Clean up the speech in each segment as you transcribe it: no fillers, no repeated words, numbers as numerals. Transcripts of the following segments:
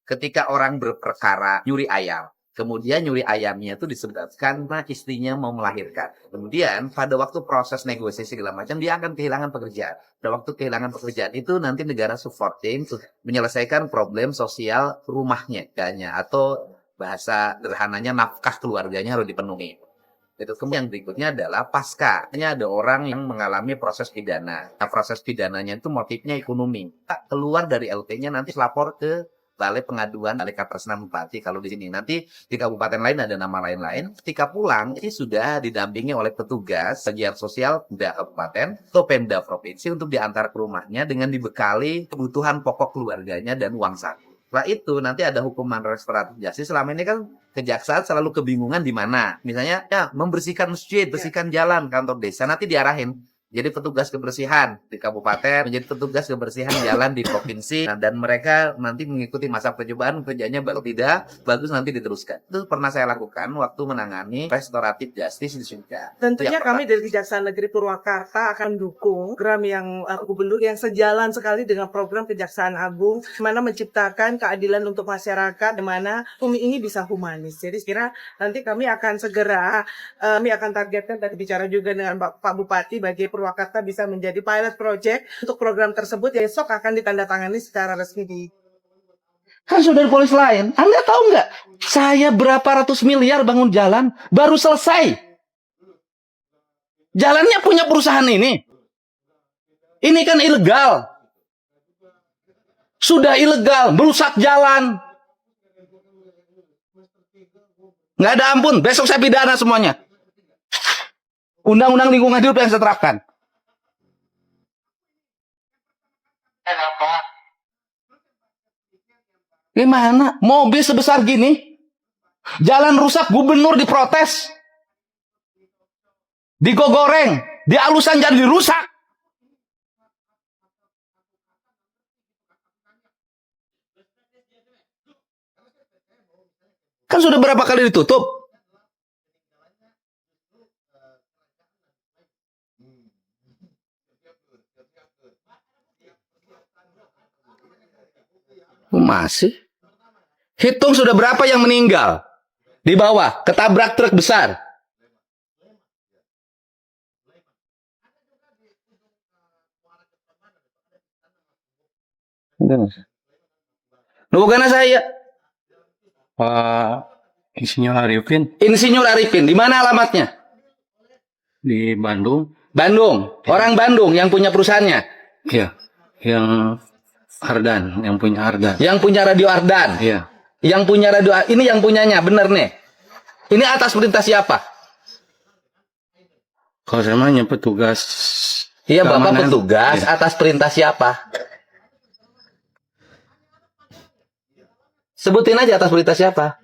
Ketika orang berperkara nyuri ayam, kemudian nyuri ayamnya itu disebabkan karena istrinya mau melahirkan. Kemudian pada waktu proses negosiasi segala macam dia akan kehilangan pekerjaan. Pada waktu kehilangan pekerjaan itu nanti negara supporting menyelesaikan problem sosial rumahnya kayaknya, atau bahasa sederhananya nafkah keluarganya harus dipenuhi. Itu kemudian yang berikutnya adalah pasca. Hanya ada orang yang mengalami proses pidana. Nah, proses pidananya itu motifnya ekonomi. Tak keluar dari LP-nya nanti lapor ke Balai Pengaduan Balai Kapolresnan Bupati. Kalau di sini nanti di kabupaten lain ada nama lain-lain. Ketika pulang ini sudah didampingi oleh petugas bagian sosial Pemda Kabupaten atau Pemda Provinsi untuk diantar ke rumahnya dengan dibekali kebutuhan pokok keluarganya dan uang saku. Setelah itu nanti ada hukuman restoratif justice. Selama ini kan kejaksaan selalu kebingungan di mana. Misalnya ya membersihkan masjid, bersihkan jalan, kantor desa, nanti diarahin jadi petugas kebersihan di kabupaten, menjadi petugas kebersihan jalan di provinsi, nah, dan mereka nanti mengikuti masa percobaan, kerjanya baru tidak bagus nanti diteruskan. Itu pernah saya lakukan waktu menangani restoratif justice di Sumatera. Tentunya kami dari Kejaksaan Negeri Purwakarta akan mendukung program yang gubernur yang sejalan sekali dengan program Kejaksaan Agung, di mana menciptakan keadilan untuk masyarakat, di mana bumi ini bisa humanis. Jadi sekira nanti kami akan segera, kami akan targetkan dan bicara juga dengan Pak Bupati bagi Purwakarta bisa menjadi pilot project untuk program tersebut yang besok akan ditandatangani secara resmi di. Kan sudah ada polis lain. Anda tahu nggak? Saya berapa ratus miliar bangun jalan baru selesai. Jalannya punya perusahaan ini. Ini kan ilegal. Sudah ilegal, merusak jalan. Nggak ada ampun. Besok saya pidana semuanya. Undang-undang lingkungan hidup yang saya terapkan. Gimana? Mobil sebesar gini, jalan rusak, gubernur diprotes, digogoreng, di alusan jadi rusak. Kan sudah berapa kali ditutup? Masih? Hitung sudah berapa yang meninggal di bawah, ketabrak truk besar. Bukan saya. Pak Insinyur Arifin. Insinyur Arifin, di mana alamatnya? Di Bandung. Bandung. Orang Bandung yang punya perusahaannya. Iya. Yang Ardan, yang punya Ardan. Yang punya radio Ardan. Iya. Yang punya radio, ini yang punyanya, bener nih. Ini atas perintah siapa? Kalau saya mah petugas. Iya, Bapak keamanan. petugas Iya. atas perintah siapa? Sebutin aja atas perintah siapa.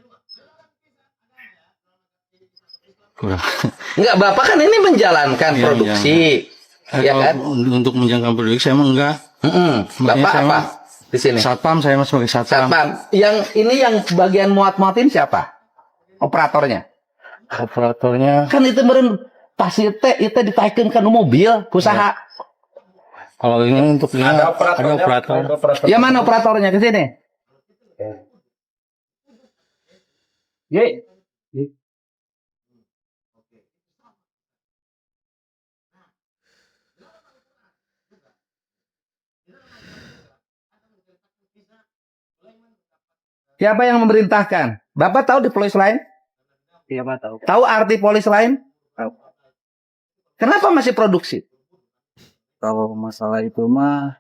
Kurang. Enggak, Bapak kan ini menjalankan Iya, produksi. Iya kan? Untuk menjalankan produksi saya mah enggak. Bapak saya apa? mah Di sini. Satpam, saya mah sebagai satpam. Satpam. Yang ini yang bagian muat-muatin siapa? Operatornya. Operatornya Kan itu meren pasti itu ditaikkan ke mobil usaha. kalau ini untuk ini ada operator. Ya mana operatornya ke sini? Ye. Siapa yang memerintahkan? Bapak tahu di polis lain? Iya, Pak, tahu. Tahu arti polis lain? Tahu. Kenapa masih produksi? Kalau masalah itu mah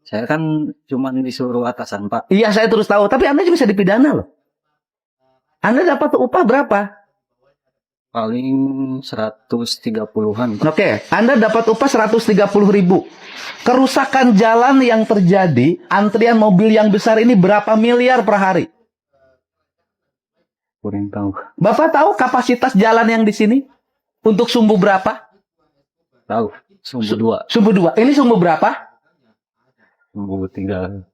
saya kan cuma disuruh atasan, Pak. Iya, saya terus tahu. Tapi Anda juga bisa dipidana loh. Anda dapat upah berapa? Paling 130-an. Oke, Anda dapat upah 130.000. Kerusakan jalan yang terjadi, antrian mobil yang besar ini berapa miliar per hari? Kurang tahu. Bapak tahu kapasitas jalan yang di sini? Untuk sumbu berapa? Tahu. Sumbu 2. Sumbu 2. Ini sumbu berapa? Sumbu 3.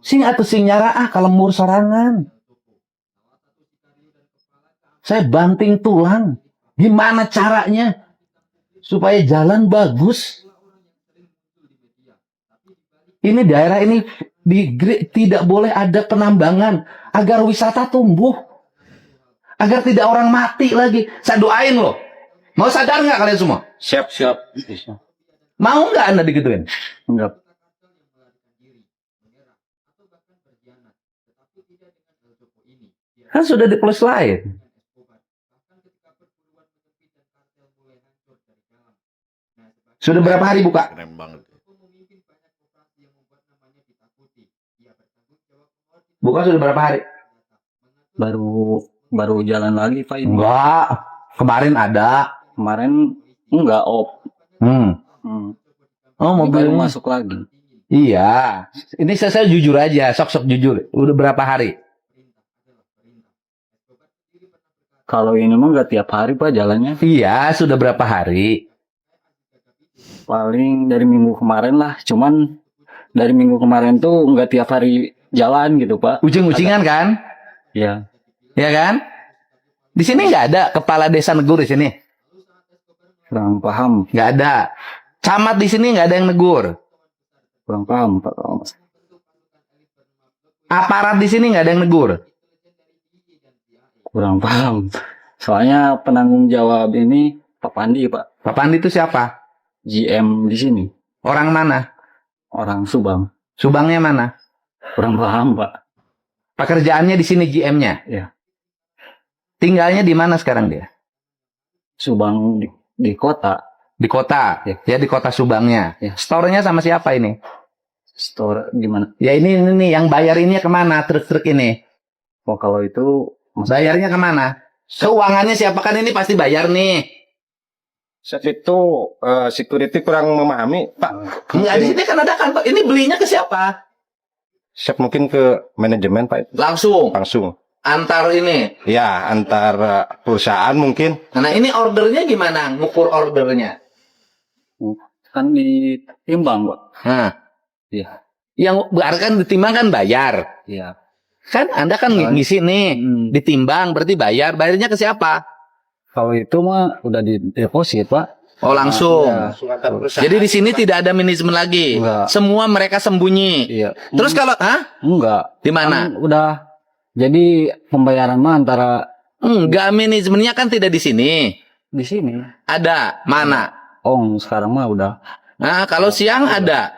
Sing atau sing nyaraah kalau mur sorangan. Saya banting tulang. Gimana caranya supaya jalan bagus? ini daerah ini tidak boleh ada penambangan agar wisata tumbuh, agar tidak orang mati lagi. Saya doain loh. Mau sadar nggak kalian semua? Siap. Mau nggak Anda digituin? Enggak. Kan sudah di plus lain. Sudah berapa hari buka? Keren banget. Buka sudah berapa hari? Baru jalan lagi Pak ini. Enggak. Kemarin ada. Kemarin enggak op. Hmm. Oh, Ini baru mobilnya masuk lagi. Iya. Ini saya jujur aja, sok-sok jujur. Udah berapa hari? Kalau ini mah enggak tiap hari Pak jalannya. Iya, sudah berapa hari? Paling dari minggu kemarin lah. Cuman dari minggu kemarin tuh enggak tiap hari jalan gitu Pak. Ucing-ucingan kan? Iya. Ya kan? Di sini nggak ada kepala desa negur di sini. Kurang paham. Nggak ada. Camat di sini nggak ada yang negur. Kurang paham Pak. Aparat di sini nggak ada yang negur. Kurang paham. Soalnya penanggung jawab ini Pak Pandi Pak. Pak Pandi itu siapa? GM di sini. Orang mana? Orang Subang. Subangnya mana? Kurang paham Pak. Pekerjaannya di sini GM-nya. Iya. Tinggalnya di mana sekarang dia? Subang di kota. Di kota. Ya. Ya di kota Subangnya. Ya. Store-nya sama siapa ini? Store gimana? Ya ini nih yang bayar ini kemana? Truk-truk ini. Oh kalau itu Bayarnya kemana? Keuangannya siapa, kan ini pasti bayar nih. Saat itu security kurang memahami, Pak. Enggak, di sini kan ada kantor. Ini belinya ke siapa? Chef mungkin ke manajemen, Pak. Langsung. Langsung. Antar ini. Ya, antar perusahaan mungkin. Nah ini ordernya gimana? Ngukur ordernya. kan ditimbang Pak. Nah. Iya. Yang berarti kan ditimbang kan bayar. Iya. Kan Anda kan ngisi nih. Ditimbang berarti bayar. Bayarnya ke siapa? Kalau itu mah udah di deposit Pak. Oh langsung. Iya. Jadi di sini tidak ada manajemen lagi. Enggak. Semua mereka sembunyi. Iya. Terus kalau, Enggak. Di mana? Kan udah jadi pembayaran mah antara Enggak, manajemennya kan tidak di sini. di sini. Ada. Mana? Oh, sekarang mah udah Nah, kalau siang ada.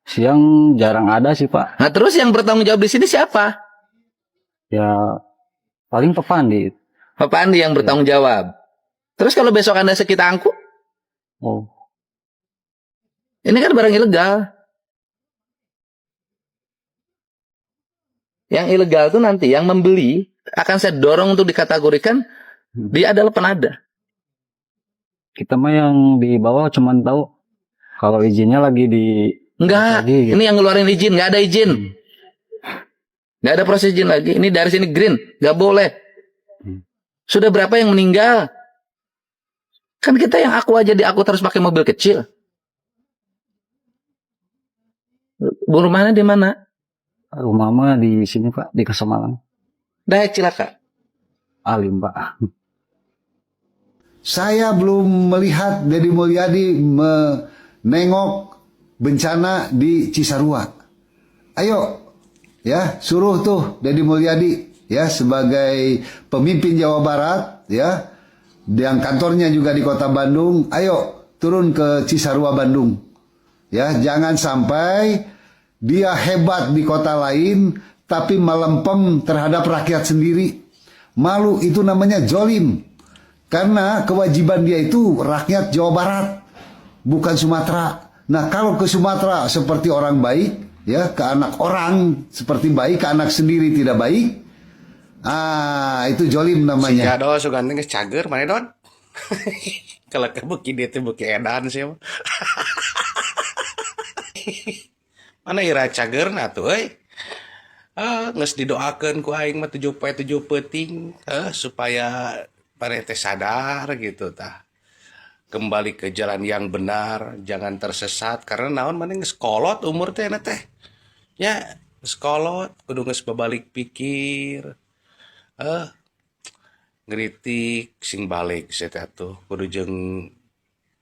siang jarang ada sih Pak. Nah, terus yang bertanggung jawab di sini siapa? Ya paling Pak Pandi. Pak Andi yang bertanggung jawab. Terus kalau besok Anda kita angkut, Oh. ini kan barang ilegal. Yang ilegal itu nanti yang membeli akan saya dorong untuk dikategorikan dia adalah penada. Kita mah yang di bawah cuman tahu kalau izinnya lagi di Enggak, lagi, gitu. ini yang ngeluarin izin, nggak ada izin. Nggak ada proses izin lagi. Ini dari sini green, nggak boleh. Sudah berapa yang meninggal? Kan kita yang aku aja harus pakai mobil kecil. Bu rumahnya di mana? Rumah mah di sini Pak, di Kesemalang. Dayak Cilaka. Alim Pak. Saya belum melihat Deddy Mulyadi menengok bencana di Cisarua. Ayo, ya suruh tuh Deddy Mulyadi ya sebagai pemimpin Jawa Barat ya, yang kantornya juga di Kota Bandung. Ayo turun ke Cisarua Bandung. Ya, jangan sampai dia hebat di kota lain tapi melempem terhadap rakyat sendiri. Malu, itu namanya zolim. Karena kewajiban dia itu rakyat Jawa Barat, bukan Sumatera. Nah, kalau ke Sumatera seperti orang baik, ya, ke anak orang seperti baik, ke anak sendiri tidak baik. Itu zolim namanya. Si Jado suganteng geus cager mana Don? Kalau ke beuki dia teh beuki edan sih. Mana ira cagerna tuh euy. Geus didoakeun ku aing mah 7 penting supaya parete sadar gitu tah. Kembali ke jalan yang benar, jangan tersesat karena naon mana geus kolot umur teh na teh. Ya, geus kolot kudu geus babalik pikir. Ngeritik sing balik saya tuh kudu jeung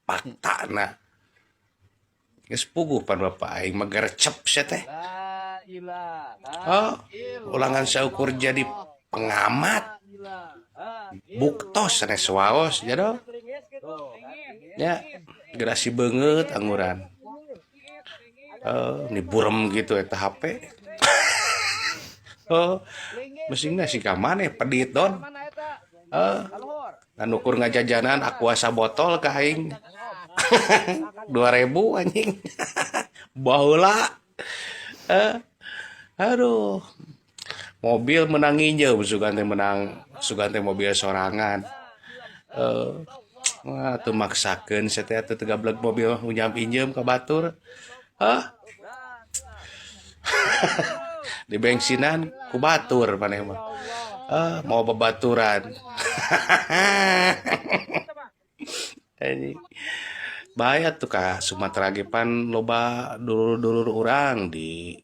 faktana. Geus puguh pan bapak aing mah gercep sia teh. Oh, ulangan saukur jadi pengamat. Buktos sanes waos jadol. Ya, gerasi beungeut angguran. Ini burem gitu eta HP. Mesinnya si kamane pedit don. Dan ukur ngajajanan Aqua botol ka aing. 2.000 anjing. Baheula. Aduh. Mobil menang injeu sugante mobil sorangan. Wah, tuh maksakeun saya teh teu gablek mobil unyam pinjem ka batur. Di bensinan ku batur maneh mah. Mau babaturan. Bahaya tuh ka Sumatera ge pan loba dulur-dulur urang di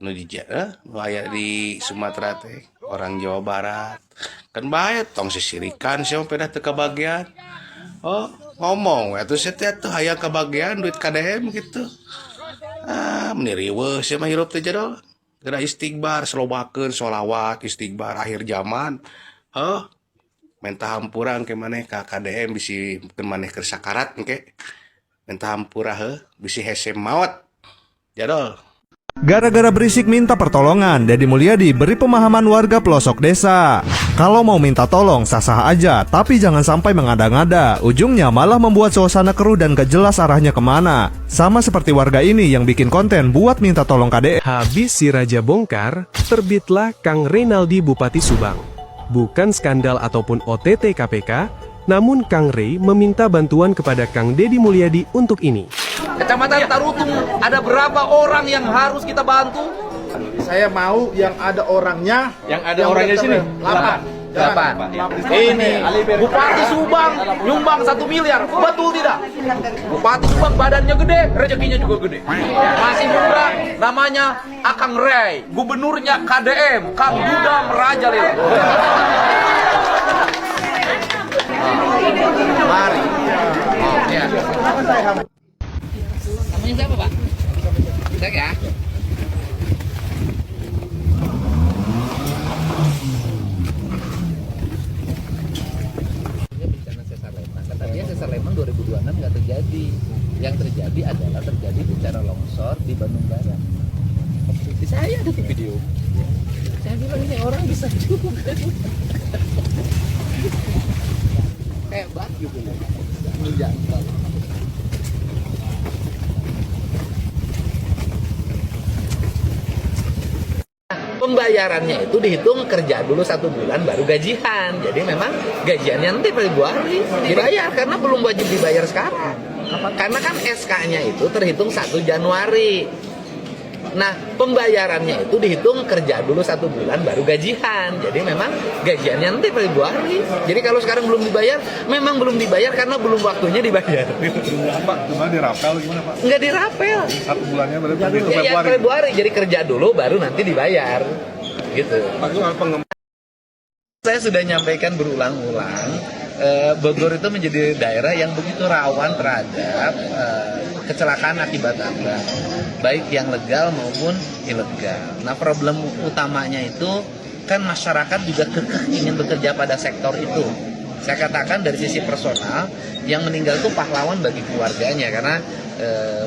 nu aya di Sumatera teh, orang Jawa Barat. Kan bahaya tong sisirikan sia pedah teu kabagian. Ngomong atuh sia teh atuh aya kabagian duit KDM gitu. Meni riweuh sia mah hirup teh jadol. Geura istighbar, slobakeun sholawat istighbar akhir zaman. Minta hampuran ke maneh ka KDM bisi ke maneh keur sakarat engke. Minta hampura bisi hese maot. Jadol. Gara-gara berisik minta pertolongan, Deddy Mulyadi beri pemahaman warga pelosok desa. Kalau mau minta tolong sah-sah aja, tapi jangan sampai mengada-ngada. Ujungnya malah membuat suasana keruh dan gak jelas arahnya kemana. Sama seperti warga ini yang bikin konten buat minta tolong KDM. Habis si Raja bongkar, terbitlah Kang Reynaldi Bupati Subang. Bukan skandal ataupun OTT KPK, namun Kang Rey meminta bantuan kepada Kang Deddy Mulyadi untuk ini. Kecamatan Tarutung, ada berapa orang yang harus kita bantu? Saya mau yang ada orangnya. Yang ada orangnya sini 8. Ini Bupati Subang nyumbang 1 miliar, betul tidak? Bupati Subang badannya gede, rezekinya juga gede. Masih murah, namanya Akang Rey, gubernurnya KDM, Kang Dudam Rajalela. Mari. Ya. Namanya siapa, Pak? Cek ya. Bencana sesar Lembang. Kata dia sesar Lembang 2026 nggak terjadi. Yang terjadi adalah terjadi bencana longsor di Bandung Barat. Di saya ada tuh video. Saya bilang ini orang bisa juga. Hebat gitu loh. Menjangkau. Pembayarannya itu dihitung kerja dulu 1 bulan baru gajian. Jadi memang gajiannya nanti Februari dibayar karena belum wajib dibayar sekarang. Karena kan SK-nya itu terhitung 1 Januari. Nah, pembayarannya itu dihitung kerja dulu 1 bulan baru gajian. Jadi memang gajiannya nanti Februari. Jadi kalau sekarang belum dibayar, memang belum dibayar karena belum waktunya dibayar. Pak, gimana dirapel gimana Pak? Nggak dirapel. 1 bulannya berarti itu Ya, Februari. Jadi kerja dulu baru nanti dibayar. Gitu. Saya sudah nyampaikan berulang-ulang, Bogor itu menjadi daerah yang begitu rawan terhadap kecelakaan akibat tambang, baik yang legal maupun ilegal. Nah, problem utamanya itu kan masyarakat juga kekeh ingin bekerja pada sektor itu. Saya katakan dari sisi personal, yang meninggal itu pahlawan bagi keluarganya karena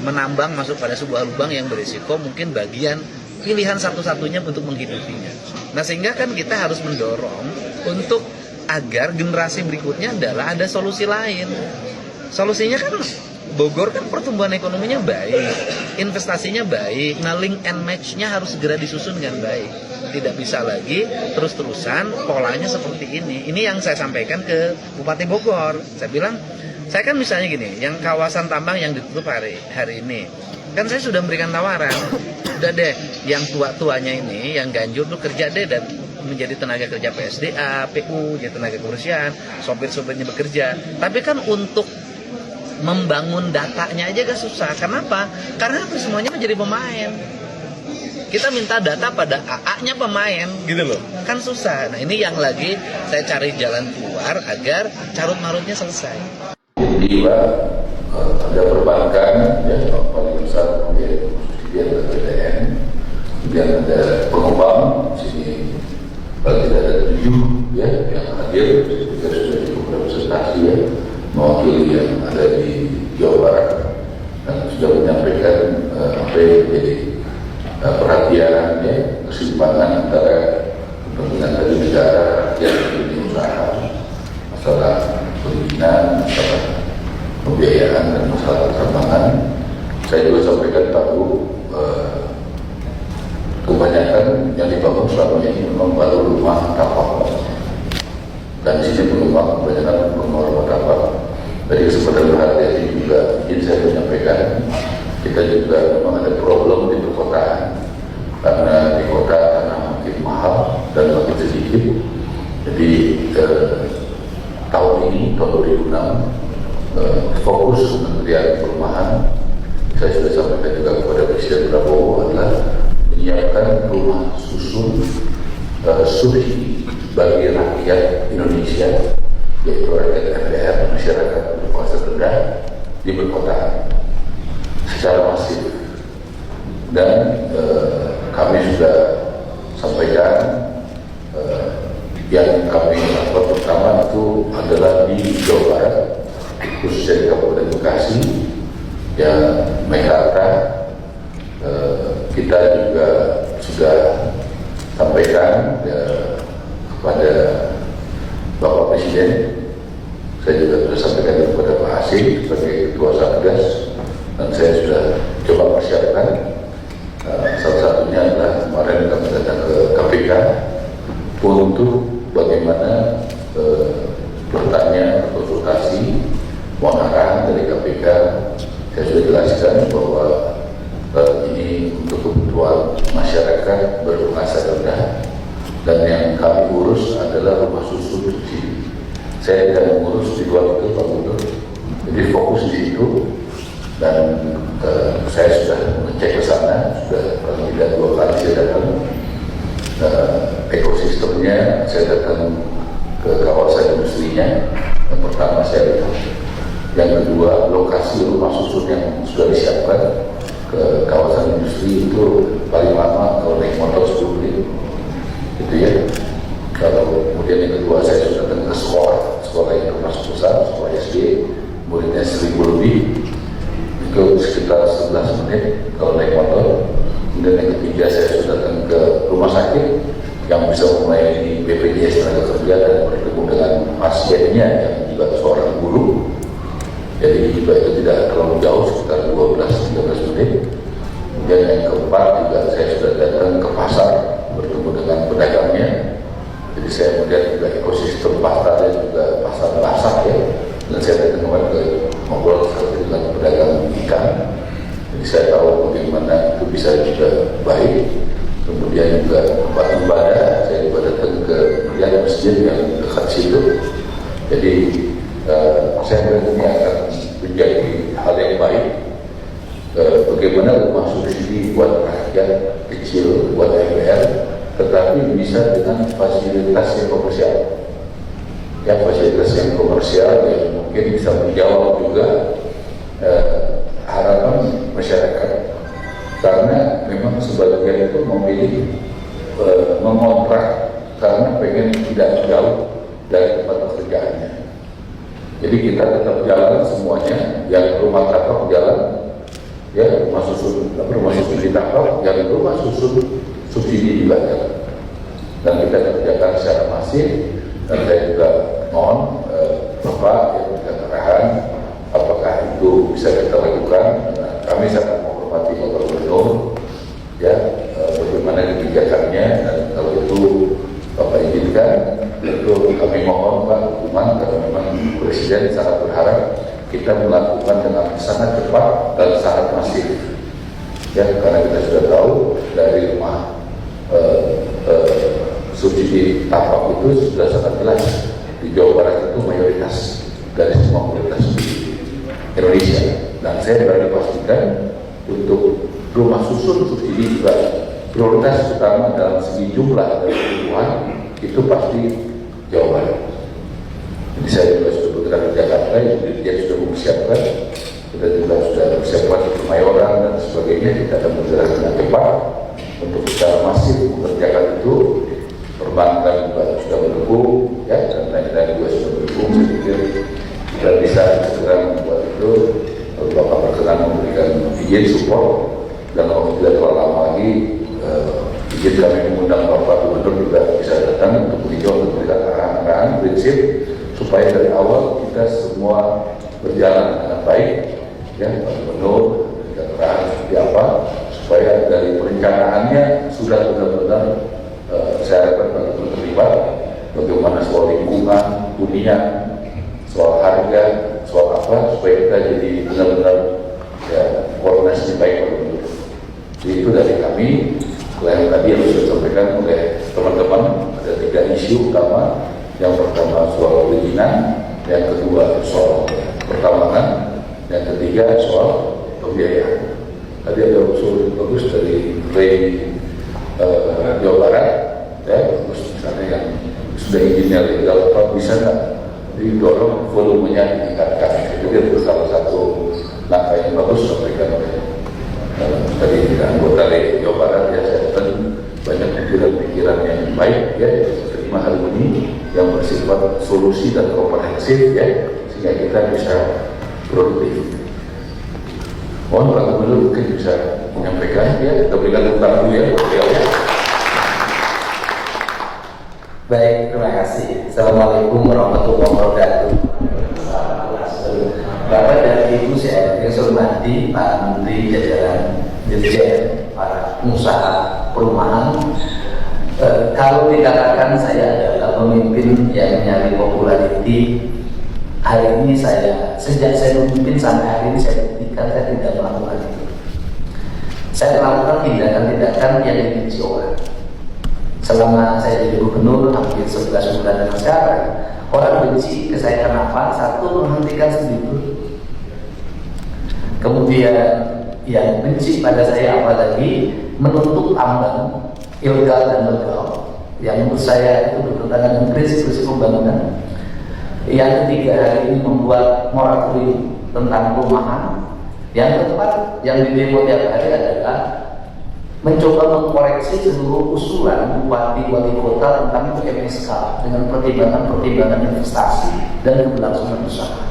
menambang masuk pada sebuah lubang yang berisiko, mungkin bagian pilihan satu-satunya untuk menghidupinya. Nah, sehingga kan kita harus mendorong untuk agar generasi berikutnya adalah ada solusi lain. Solusinya kan Bogor kan pertumbuhan ekonominya baik, investasinya baik. Nah, link and match-nya harus segera disusun dengan baik. Tidak bisa lagi terus-terusan polanya seperti ini. Ini yang saya sampaikan ke Bupati Bogor. Saya bilang, saya kan misalnya gini, yang kawasan tambang yang ditutup hari ini, kan saya sudah memberikan tawaran. Udah deh, yang tua-tuanya ini, yang ganjur tuh kerja deh dan menjadi tenaga kerja PSDA, PU, jadi tenaga kebersihan, sopir-sopirnya bekerja. Tapi kan untuk membangun datanya aja gak susah. Kenapa? Karena semuanya menjadi pemain. Kita minta data pada AA-nya pemain, gitu loh. Kan susah. Nah, ini yang lagi saya cari jalan keluar agar carut-marutnya selesai. Jadi ada perbankan, ya, kemudian ada pengembang, sini kalau tidak ada 7 ya yang hadir, juga sudah cukup representasi ya, mewakili yang ada di Jawa Barat dan sudah menyampaikan apa yang menjadi perhatian ya, keseimbangan antara kepentingan dari negara yang menjadi usaha, masalah perizinan, masalah pembiayaan dan masalah penerbangan. Saya juga sampaikan Pak Bu, kebanyakan yang dibangun selama ini memang baru rumah tapak, dan di sini pengembang kebanyakan rumah tapak. Dari kesempatan berhati ini juga ingin saya menyampaikan, kita juga memang ada problem di perkotaan, karena di kota tanah makin mahal dan makin sedikit. Jadi tahun ini, tahun 2006, fokus Kementerian Perumahan, saya sudah sampaikan juga kepada Presiden Prabowo adalah menyiapkan rumah susun subsidi bagi rakyat Indonesia, yaitu rakyat MPR, masyarakat berpenghasilan rendah di perkotaan secara masif. Dan kami sudah sampaikan yang kami lakukan pertama itu adalah di Jawa Barat, khususnya di Kabupaten Bekasi, yang Mekarta. Kita juga sudah sampaikan ya, kepada Bapak Presiden. Saya juga sudah sampaikan kepada Pak Asik sebagai Ketua Satgas, dan saya sudah coba persiapkan. Salah satunya adalah kemarin kami datang ke KPK untuk bagaimana bertanya, konsultasi, mohon arahan dari KPK. Saya sudah jelaskan bahwa ini untuk kebutuhan masyarakat berpenghasilan rendah, dan yang kami urus adalah rumah susun subsidi. Saya tidak mengurus di luar itu, Pak Gubernur. Jadi fokus di situ, dan saya sudah mengecek ke sana, sudah paling tidak 2 kali saya datang. Ekosistemnya saya datang ke kawasan industrinya. Yang pertama saya lihat, yang kedua lokasi rumah susun yang sudah disiapkan ke kawasan industri itu paling lama kalau naik motor 10 menit gitu ya. Kalau kemudian yang kedua saya sudah datang ke sekolah yang termasuk besar, sekolah SD, muridnya 1000 lebih, itu sekitar 11 menit kalau naik motor. Kemudian yang ketiga saya sudah datang ke rumah sakit yang bisa melayani BPJS tenaga kerja dan bertemu dengan pasiennya yang juga seorang guru. Jadi juga itu tidak terlalu jauh, sekitar 12-13 menit. Kemudian yang keempat juga saya sudah datang ke pasar bertemu dengan pedagangnya. Jadi saya melihat juga ekosistem pasarnya juga pasar basah ya. Dan saya datang kemarin ke ngobrol dengan pedagang ikan. Jadi saya tahu bagaimana itu bisa juga baik. Kemudian juga tempat ibadah, saya juga datang ke melihat masjid yang dekat situ. Jadi saya melihat ini akan menjadi hal yang baik. Bagaimana rumah subsidi buat rakyat kecil, buat MPR, tetapi bisa dengan fasilitas yang komersial. Ya, fasilitas yang komersial yang mungkin bisa menjawab juga harapan masyarakat. Karena memang sebagian itu memilih mengontrak karena pengen tidak jauh dari tempat pekerjaannya. Jadi kita tetap jalan semuanya, yang rumah tapak jalan, ya rumah susun di tapak, yang rumah susun subsidi juga jalan. Dan kita kerjakan secara masif, dan saya juga mohon Bapak yang memberikan arahan apakah itu bisa kita lakukan. Nah, kami sangat menghormati Bapak Gubernur, ya bagaimana kebijakannya, dan kalau itu Bapak izinkan, itu kami mohon Pak dukungan, karena memang Presiden sangat berharap kita melakukan dengan sangat cepat dan sangat masif. Ya, karena kita sudah tahu dari rumah subsidi tapak itu sudah sangat jelas di Jawa Barat itu mayoritas dari semua komunitas di Indonesia. Dan saya berani pastikan untuk rumah susun subsidi juga prioritas utama dalam segi jumlah dan kebutuhan itu pasti Jawa Barat. Jadi saya juga sudah bergerak di Jakarta, dia sudah mempersiapkan, kita juga sudah mempersiapkan Kemayoran dan sebagainya. Kita akan bergerak dengan cepat untuk secara masif mengerjakan itu. Perbankan juga sudah mendukung, ya, dan lain-lain juga sudah mendukung. Saya pikir kita bisa segera membuat itu. Bapak berkenan memberikan izin support, dan kalau tidak terlalu lama lagi izin kami mengundang Bapak Gubernur juga bisa datang untuk meninjau, untuk memberikan arahan-arahan prinsip supaya dari awal kita semua berjalan dengan baik, ya, Pak Gubernur memberikan arahan seperti apa supaya dari perencanaannya sudah benar-benar saya harapkan Pak Gubernur terlibat, bagaimana soal lingkungan, hunian, soal harga, soal apa, supaya kita jadi benar-benar ya, koordinasi baik Pak Gubernur. Jadi itu dari kami. Yang tadi yang sudah disampaikan oleh teman-teman, ada 3 isu utama. Yang pertama soal perizinan, yang kedua soal pertambangan, yang ketiga soal pembiayaan. Tadi ada usul bagus dari Jawa Barat, ya, bagus misalnya yang sudah izinnya legal apa bisa nggak didorong volumenya ditingkatkan. Jadi itu salah satu langkah yang bagus disampaikan oleh tadi anggota dari Jawa Barat, ya. Saya banyak pikiran-pikiran yang baik, ya, terima hal ini yang bersifat solusi dan komprehensif, ya, sehingga kita bisa produktif. Mohon Pak Gubernur mungkin bisa menyampaikan, ya, kita berikan tepuk tangan dulu, ya, ya. Baik, terima kasih. Assalamualaikum warahmatullahi wabarakatuh. Bapak dan Ibu yang saya hormati, Pak Menteri jajaran Dirjen, para pengusaha perumahan. Kalau dikatakan saya adalah pemimpin yang nyari populariti, hari ini sejak saya memimpin sampai hari ini saya buktikan saya tidak melakukan itu. Saya melakukan tindakan-tindakan yang dibenci orang. Selama saya jadi gubernur hampir 11 bulan dengan sekarang, orang benci ke saya kenapa? Satu, menghentikan studi tur. Kemudian yang benci pada saya apalagi menuntut tambang ilegal dan legal, yang menurut saya itu bertentangan dengan prinsip-prinsip pembangunan. Yang ketiga, hari ini membuat moratorium tentang perumahan. Yang keempat, yang di demo tiap hari adalah mencoba mengkoreksi seluruh usulan bupati wali kota tentang MSK dengan pertimbangan investasi dan keberlangsungan usaha.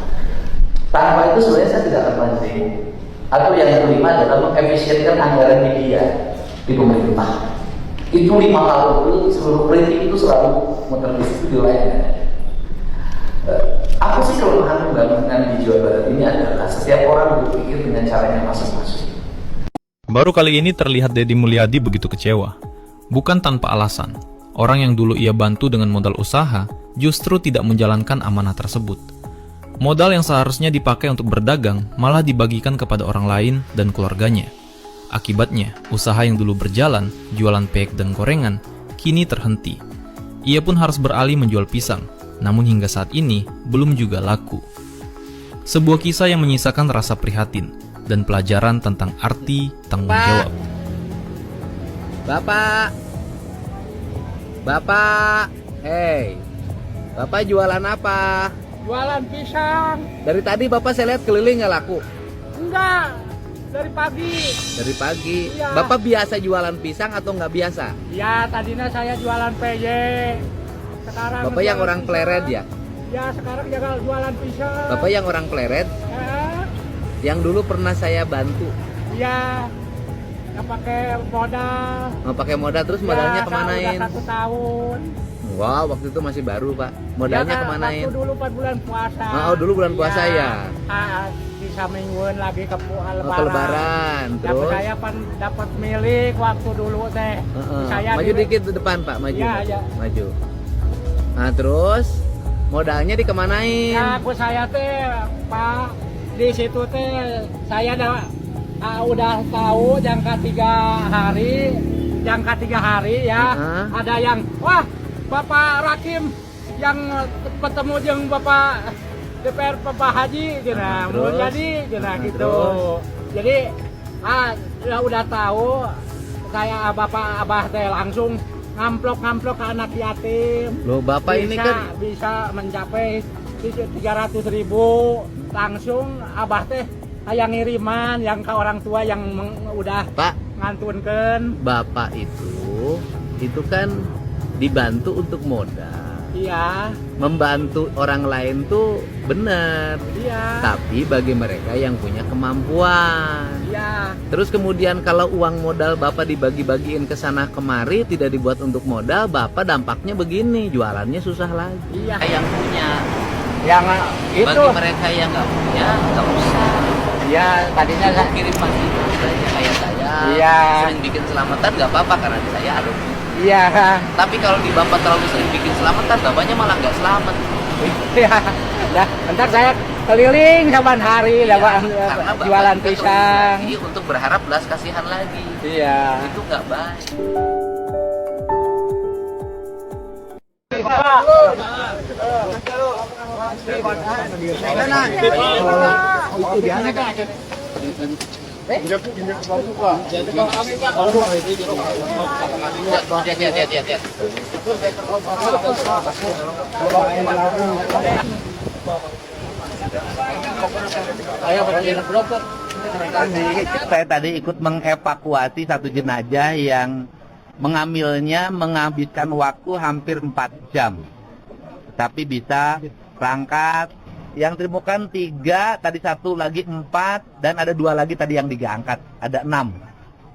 Tanpa itu sebenarnya saya tidak akan maju. Atau yang kelima adalah mengefisienkan anggaran media di pemerintah. Itu 5 hal itu, seluruh kritik itu selalu menerbit di lainnya. Apa sih kelemahan pembangunan di Jawa Barat ini adalah setiap orang berpikir dengan caranya masing-masing. Baru kali ini terlihat Deddy Mulyadi begitu kecewa. Bukan tanpa alasan, orang yang dulu ia bantu dengan modal usaha justru tidak menjalankan amanah tersebut. Modal yang seharusnya dipakai untuk berdagang malah dibagikan kepada orang lain dan keluarganya. Akibatnya, usaha yang dulu berjalan, jualan peyek dan gorengan, kini terhenti. Ia pun harus beralih menjual pisang, namun hingga saat ini belum juga laku. Sebuah kisah yang menyisakan rasa prihatin dan pelajaran tentang arti tanggung jawab. Bapak, hei, Bapak jualan apa? Jualan pisang. Dari tadi Bapak saya lihat keliling nggak laku. Enggak, dari pagi. Dari pagi. Iya. Bapak biasa jualan pisang atau nggak biasa? Ya, tadinya saya jualan PJ. Sekarang Bapak yang orang Pleret ya? Ya, sekarang jualan pisang. Bapak yang orang Pleret? Ya, Yang dulu pernah saya bantu. ya, nggak pakai modal. Mau pakai modal terus modalnya kemanain? Udah 1 tahun. Wow, waktu itu masih baru Pak. Modalnya Ya, kemanain? waktu dulu 4 bulan puasa. Oh, dulu bulan puasa ya? Bisa mingguan lagi ke Lebaran. lebaran. Terus? Saya dapat milik waktu dulu teh. Saya maju dikit ke depan Pak, maju. Ya. Maju. Nah terus modalnya dikemanain? Ya, aku saya teh Pak di situ teh saya udah tahu jangka 3 hari ya. Ada yang wah Bapak Rakim yang ketemu jeung Bapak DPR Bapak Haji cenah Mulyadi cenah gitu. Jadi ya udah tahu saya Bapak Abah teh langsung ngamplok ke anak yatim. Loh Bapak ini kan bisa mencapai 300.000 langsung Abah teh kayak ngiriman yang ke orang tua yang udah Pak ngantunkeun. Bapak itu kan dibantu untuk modal. Iya, Membantu orang lain tuh benar. iya, Tapi bagi mereka yang punya kemampuan. iya. Terus kemudian kalau uang modal Bapak dibagi-bagiin ke sana kemari, tidak dibuat untuk modal, Bapak dampaknya begini, jualannya susah lagi. Iya. Yang punya, Yang itu, bagi mereka yang nggak punya, nggak usah. ya tadinya Saya kirim pasti saja kayak saya. Iya. Sering bikin selamatan nggak apa-apa karena di saya ada. iya, Tapi kalau di Bapak terlalu sering bikin selamatan, Bapaknya malah nggak selamat. iya. Nah, ntar saya keliling saban hari, Iya, dapat karena Bapak jualan juga pisang. terus lagi untuk berharap belas kasihan lagi. Iya. Itu nggak baik. Saya tadi ikut mengevakuasi satu jenazah yang mengambilnya menghabiskan waktu hampir 4 jam. Tapi bisa berangkat. Yang ditemukan 3, tadi 1 lagi 4, dan ada 2 lagi tadi yang diangkat. Ada 6.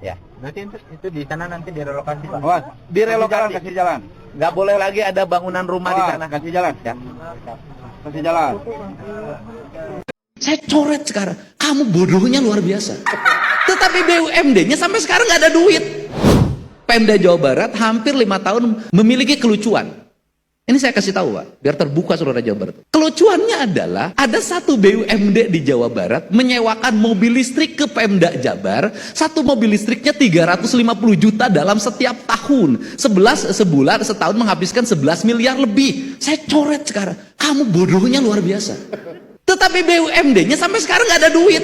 Ya. Berarti itu di sana nanti direlokasi, Pak? Oh, direlokasi. Kasih jalan. Nggak boleh lagi ada bangunan rumah di sana. Kasih jalan. Ya. Kasih jalan. Saya coret sekarang. Kamu bodohnya luar biasa. Tetapi BUMD-nya sampai sekarang nggak ada duit. Pemda Jawa Barat hampir 5 tahun memiliki kelucuan. Ini saya kasih tahu, Pak, biar terbuka seluruh Jawa Barat. Kelucuannya adalah ada satu BUMD di Jawa Barat menyewakan mobil listrik ke Pemda Jabar. Satu mobil listriknya 350 juta dalam setiap tahun. 11 sebulan, setahun menghabiskan 11 miliar lebih. Saya coret sekarang. Kamu bodohnya luar biasa. Tetapi BUMD-nya sampai sekarang nggak ada duit.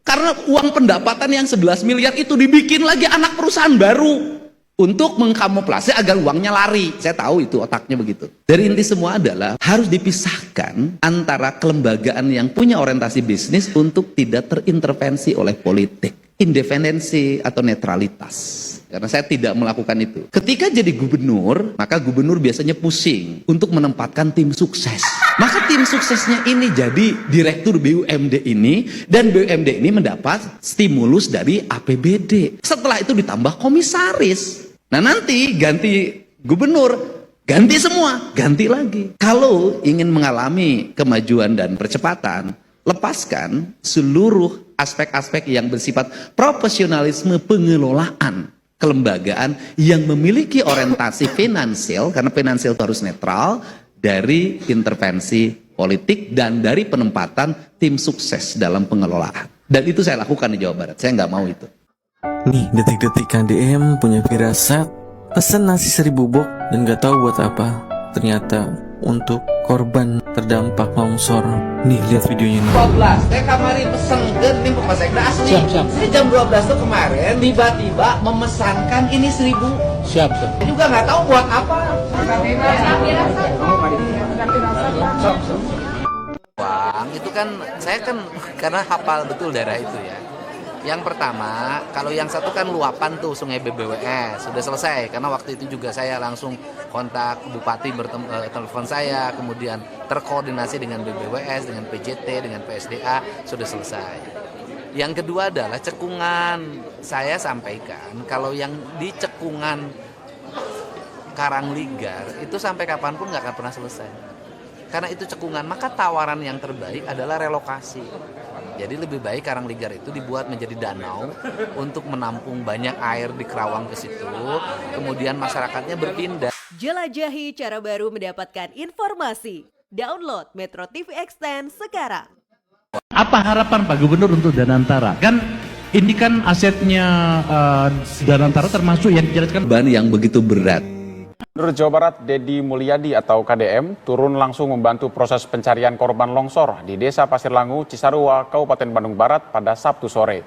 Karena uang pendapatan yang 11 miliar itu dibikin lagi anak perusahaan baru. Untuk mengkamuflase agar uangnya lari. Saya tahu itu otaknya begitu. Dari inti semua adalah harus dipisahkan antara kelembagaan yang punya orientasi bisnis untuk tidak terintervensi oleh politik. Independensi atau netralitas. Karena saya tidak melakukan itu. Ketika jadi gubernur, maka gubernur biasanya pusing untuk menempatkan tim sukses. Maka tim suksesnya ini jadi direktur BUMD ini, dan BUMD ini mendapat stimulus dari APBD. Setelah itu ditambah komisaris. Nah nanti ganti gubernur, ganti semua, ganti lagi. Kalau ingin mengalami kemajuan dan percepatan, lepaskan seluruh aspek-aspek yang bersifat profesionalisme pengelolaan kelembagaan yang memiliki orientasi finansial, karena finansial itu harus netral, dari intervensi politik dan dari penempatan tim sukses dalam pengelolaan. Dan itu saya lakukan di Jawa Barat, saya nggak mau itu. Nih, detik-detik KDM punya firasat, pesen nasi 1000 bok dan gak tahu buat apa. Ternyata untuk korban terdampak longsor. Nih, lihat videonya nih. 12, saya kemarin pesen ke tim Pemasekda asli. Siap. Saya jam 12 tuh kemarin tiba-tiba memesankan ini 1000. Siap. Saya juga nggak tahu buat apa. Uang itu kan, saya kan karena hafal betul daerah itu ya. Yang pertama, kalau yang satu kan luapan tuh Sungai BBWS, sudah selesai. Karena waktu itu juga saya langsung kontak Bupati telepon saya, kemudian terkoordinasi dengan BBWS, dengan PJT, dengan PSDA, sudah selesai. Yang kedua adalah cekungan. Saya sampaikan, kalau yang di cekungan Karangligar, itu sampai kapanpun nggak akan pernah selesai. Karena itu cekungan, maka tawaran yang terbaik adalah relokasi. Jadi lebih baik Karangligar itu dibuat menjadi danau untuk menampung banyak air di Kerawang ke situ, kemudian masyarakatnya berpindah. Jelajahi cara baru mendapatkan informasi. Download Metro TV Extend sekarang. Apa harapan Pak Gubernur untuk Danantara? Kan ini kan asetnya Danantara termasuk yang dijelaskan Beban yang begitu berat. Gubernur Jawa Barat Deddy Mulyadi atau KDM turun langsung membantu proses pencarian korban longsor di Desa Pasir Langu, Cisarua, Kabupaten Bandung Barat pada Sabtu sore.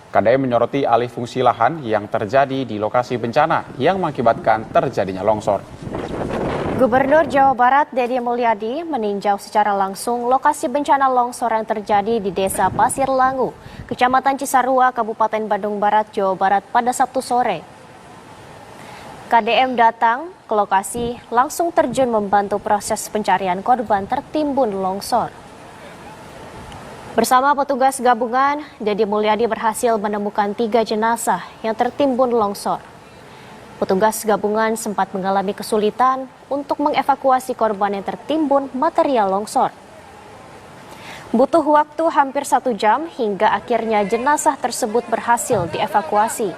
KDM menyoroti alih fungsi lahan yang terjadi di lokasi bencana yang mengakibatkan terjadinya longsor. Gubernur Jawa Barat Deddy Mulyadi meninjau secara langsung lokasi bencana longsor yang terjadi di Desa Pasir Langu, Kecamatan Cisarua, Kabupaten Bandung Barat, Jawa Barat pada Sabtu sore. KDM datang ke lokasi langsung terjun membantu proses pencarian korban tertimbun longsor. Bersama petugas gabungan, Deddy Mulyadi berhasil menemukan 3 jenazah yang tertimbun longsor. Petugas gabungan sempat mengalami kesulitan untuk mengevakuasi korban yang tertimbun material longsor. Butuh waktu hampir 1 jam hingga akhirnya jenazah tersebut berhasil dievakuasi.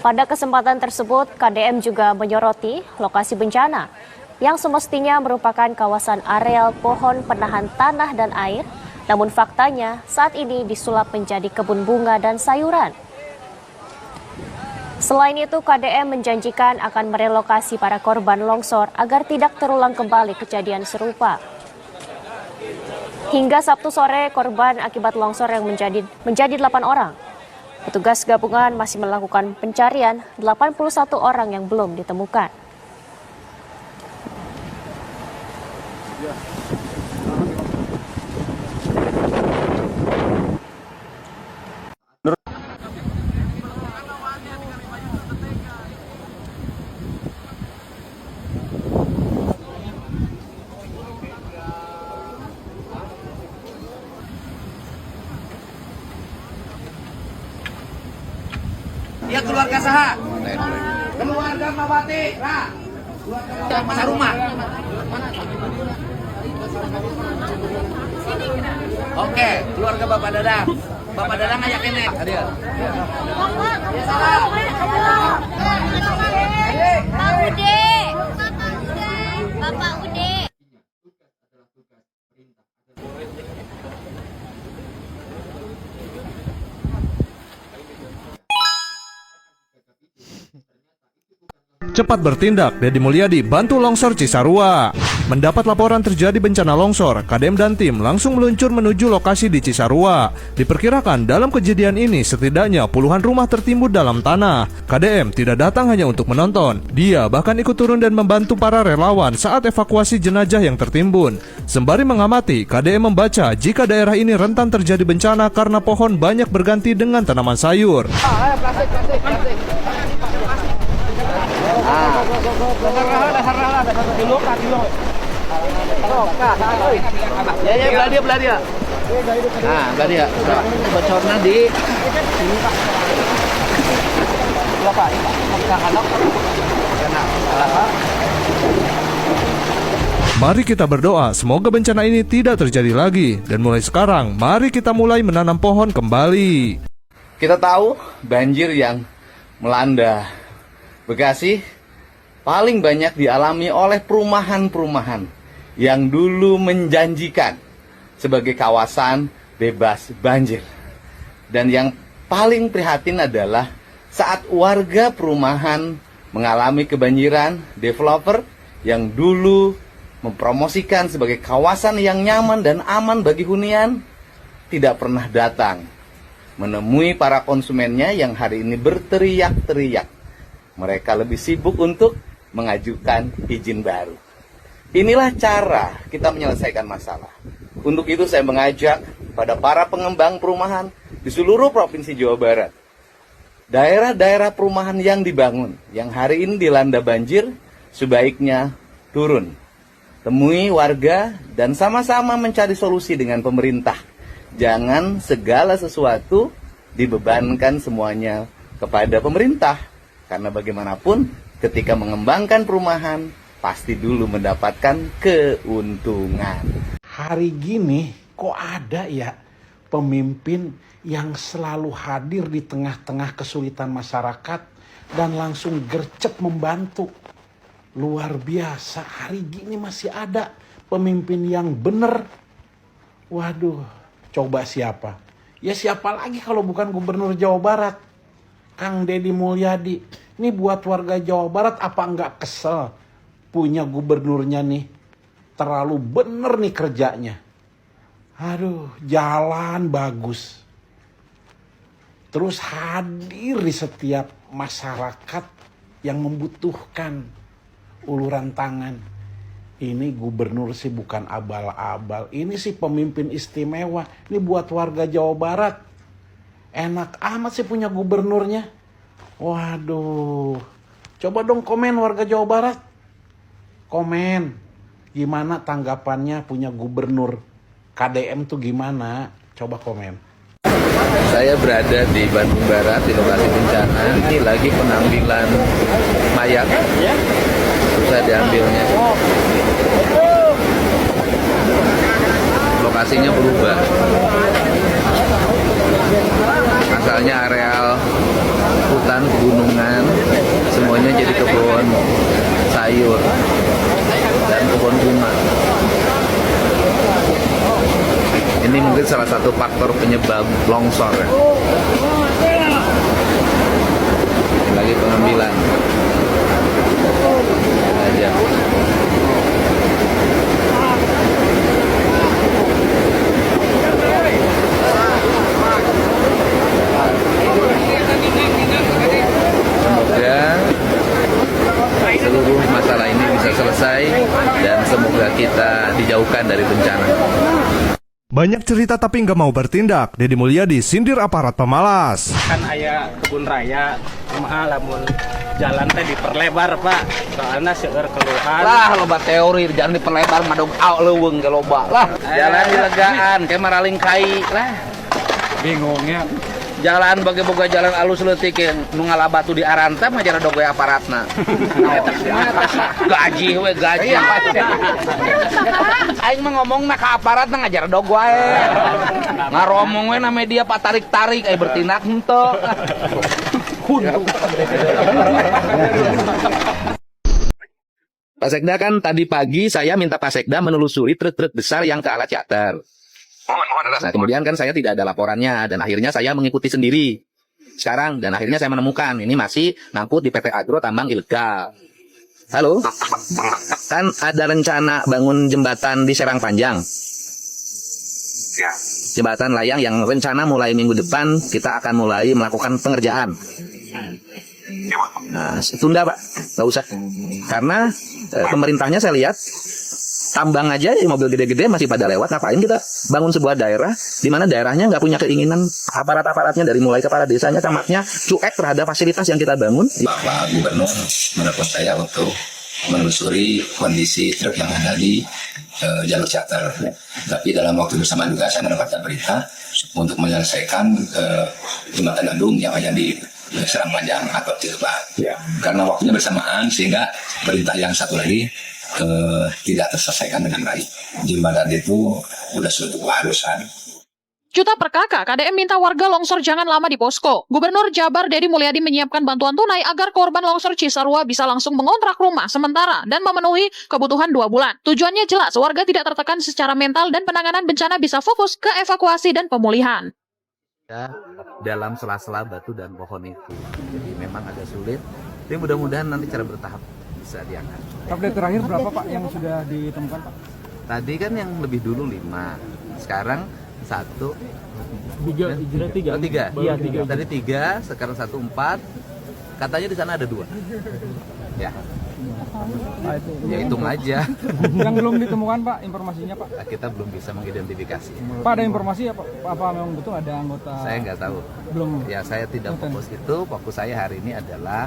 Pada kesempatan tersebut, KDM juga menyoroti lokasi bencana yang semestinya merupakan kawasan areal pohon penahan tanah dan air, namun faktanya saat ini disulap menjadi kebun bunga dan sayuran. Selain itu, KDM menjanjikan akan merelokasi para korban longsor agar tidak terulang kembali kejadian serupa. Hingga Sabtu sore, korban akibat longsor yang menjadi 8 orang. Petugas gabungan masih melakukan pencarian 81 orang yang belum ditemukan. Ya keluarga saha? Keluarga Mawati, Ra. Masa rumah. Oke, keluarga Bapak Dadang. Bapak Dadang ayak ini. Hadir. Pak Ude. Bapak Ude. Cepat bertindak, Deddy Mulyadi bantu longsor Cisarua. Mendapat laporan terjadi bencana longsor, KDM dan tim langsung meluncur menuju lokasi di Cisarua. Diperkirakan dalam kejadian ini setidaknya puluhan rumah tertimbun dalam tanah. KDM tidak datang hanya untuk menonton, dia bahkan ikut turun dan membantu para relawan saat evakuasi jenazah yang tertimbun. Sembari mengamati, KDM membaca jika daerah ini rentan terjadi bencana karena pohon banyak berganti dengan tanaman sayur. Belah dia. Bocornya di Mari kita berdoa semoga bencana ini tidak terjadi lagi. Dan mulai sekarang, mari kita mulai menanam pohon kembali. Kita tahu banjir yang melanda Bekasi paling banyak dialami oleh perumahan-perumahan yang dulu menjanjikan sebagai kawasan bebas banjir. Dan yang paling prihatin adalah saat warga perumahan mengalami kebanjiran, developer yang dulu mempromosikan sebagai kawasan yang nyaman dan aman bagi hunian tidak pernah datang menemui para konsumennya yang hari ini berteriak-teriak. Mereka lebih sibuk untuk mengajukan izin baru. Inilah cara kita menyelesaikan masalah. Untuk itu saya mengajak pada para pengembang perumahan di seluruh Provinsi Jawa Barat. Daerah-daerah perumahan yang dibangun, yang hari ini dilanda banjir, sebaiknya turun. Temui warga dan sama-sama mencari solusi dengan pemerintah. Jangan segala sesuatu dibebankan semuanya kepada pemerintah. Karena bagaimanapun ketika mengembangkan perumahan, pasti dulu mendapatkan keuntungan. Hari gini kok ada ya pemimpin yang selalu hadir di tengah-tengah kesulitan masyarakat dan langsung gercep membantu. Luar biasa, hari gini masih ada pemimpin yang benar. Waduh, coba siapa? Ya siapa lagi kalau bukan Gubernur Jawa Barat, Kang Deddy Mulyadi. Ini buat warga Jawa Barat apa enggak kesel punya gubernurnya nih? Terlalu bener nih kerjanya. Aduh, jalan bagus. Terus hadir di setiap masyarakat yang membutuhkan. uluran tangan. Ini gubernur sih bukan abal-abal. Ini sih pemimpin istimewa. Ini buat warga Jawa Barat. Enak amat sih punya gubernurnya. Waduh. Coba dong komen warga Jawa Barat. Komen. Gimana tanggapannya punya gubernur? KDM tuh gimana? Coba komen. Saya berada di Bandung Barat, di lokasi bencana. Ini lagi pengambilan mayat. Susah diambilnya. Lokasinya berubah. Asalnya areal hutan, pegunungan, semuanya jadi kebun sayur dan kebun bunga. Ini mungkin salah satu faktor penyebab longsor ya. Lagi pengambilan aja. Semoga seluruh masalah ini bisa selesai dan semoga kita dijauhkan dari bencana. Banyak cerita tapi nggak mau bertindak. Deddy Mulyadi sindir aparat pemalas. Kan aya kebun raya, kumaha lamun jalan teh diperlebar, Pak. Soalnya seueur keluhan. Lah loba teori jangan diperlebar madog leuweung ge loba. Lah jalan dilegaan kayak maraling kai lah. Bingungnya. Jalan bagi boga jalan alus leutik nu ngalabatu di aranta mah jara dogoy aparatna. Gaji we gaji. Aing mah ngomongna ka aparatna ngajar dog wae. Ngaromong we na media patarik-tarik bertindak henteu. Pak Sekda, kan tadi pagi saya minta Pak Sekda menelusuri truk-truk besar yang ke arah Ciater. Nah, kemudian kan saya tidak ada laporannya dan akhirnya saya mengikuti sendiri. Sekarang dan akhirnya saya menemukan ini masih ngangkut di PT Agro tambang ilegal. Halo? Kan ada rencana bangun jembatan di Serang Panjang. Jembatan layang yang rencana mulai minggu depan kita akan mulai melakukan pengerjaan. Nah, tunda Pak, nggak usah. Karena pemerintahnya saya lihat tambang aja mobil gede-gede masih pada lewat. Ngapain kita bangun sebuah daerah di mana daerahnya nggak punya keinginan, aparat-aparatnya dari mulai kepala desanya, camatnya cuek terhadap fasilitas yang kita bangun. Bapak Gubernur menelpon saya untuk menelusuri kondisi truk yang ada di jalur Ciater. Tapi dalam waktu bersamaan juga saya mendapatkan berita untuk menyelesaikan jembatan gantung yang ada di Serang Panjang atau Cilebat. Karena waktunya bersamaan sehingga perintah yang satu lagi tidak terselesaikan dengan baik. Jembatan itu sudah suatu keharusan. Juta per kakak, KDM minta warga longsor jangan lama di posko. Gubernur Jabar Deddy Mulyadi menyiapkan bantuan tunai agar korban longsor Cisarua bisa langsung mengontrak rumah sementara dan memenuhi kebutuhan 2 bulan. Tujuannya jelas, warga tidak tertekan secara mental dan penanganan bencana bisa fokus ke evakuasi dan pemulihan. Dalam sela-sela batu dan pohon itu. Jadi memang agak sulit, tapi mudah-mudahan nanti cara bertahap bisa diangkat. Update terakhir berapa Pak yang sudah ditemukan Pak? Tadi kan yang lebih dulu 5, sekarang 1, 3. Iya, 3. Tadi 3, sekarang 1, 4. Katanya di sana ada 2. Ya. Ya hitung aja. Yang belum ditemukan Pak informasinya Pak? Nah, kita belum bisa mengidentifikasi. Pak ada informasi apa memang betul ada anggota? Saya nggak tahu. Belum. Ya saya tidak fokus itu. Fokus saya hari ini adalah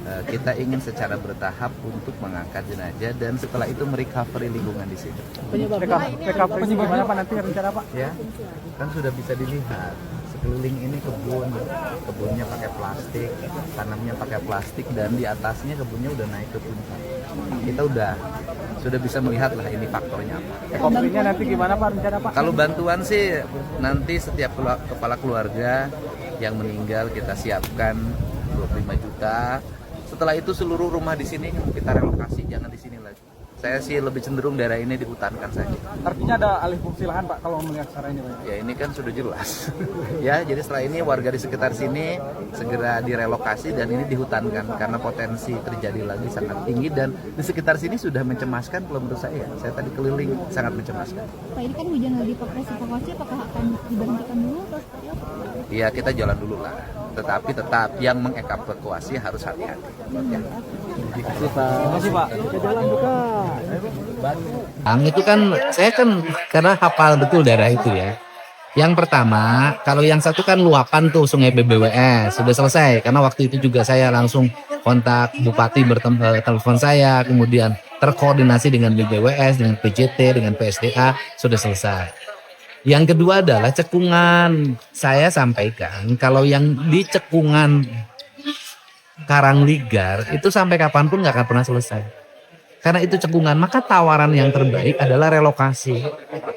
kita ingin secara bertahap untuk mengangkat jenazah dan setelah itu merecovery lingkungan di sini. Penyebabnya apa nanti rencana Pak? Ya, kan sudah bisa dilihat sekeliling ini kebunnya pakai plastik, tanamnya pakai plastik dan di atasnya kebunnya udah naik ke puncak. Kita sudah bisa melihat lah ini faktornya apa. Recovery-nya nanti gimana Pak rencana Pak? Kalau bantuan sih nanti setiap kepala keluarga yang meninggal kita siapkan 25 juta. Setelah itu seluruh rumah di sini kita relokasi, jangan di sini lagi. Saya sih lebih cenderung daerah ini dihutankan saja. Artinya ada alih fungsi lahan Pak kalau melihat secara ini Pak? Ya ini kan sudah jelas. Ya jadi setelah ini warga di sekitar sini segera direlokasi dan ini dihutankan karena potensi terjadi lagi sangat tinggi dan di sekitar sini sudah mencemaskan kalau menurut saya. Saya tadi keliling sangat mencemaskan. Pak ini kan hujan lagi, proses evakuasi apakah akan diberhentikan dulu atau seperti apa? Iya kita jalan dulu lah. tetapi tetap yang mengevakuasi harus hati-hati. Ya. Makasih Pak. Ke jalan buka. Itu kan saya kan karena hafal betul daerah itu ya. Yang pertama, kalau yang satu kan luapan tuh Sungai BBWS sudah selesai karena waktu itu juga saya langsung kontak Bupati telepon saya, kemudian terkoordinasi dengan BBWS, dengan PJT, dengan PSDA sudah selesai. Yang kedua adalah cekungan. Saya sampaikan kalau yang di cekungan Karangligar itu sampai kapanpun nggak akan pernah selesai. Karena itu cekungan, maka tawaran yang terbaik adalah relokasi.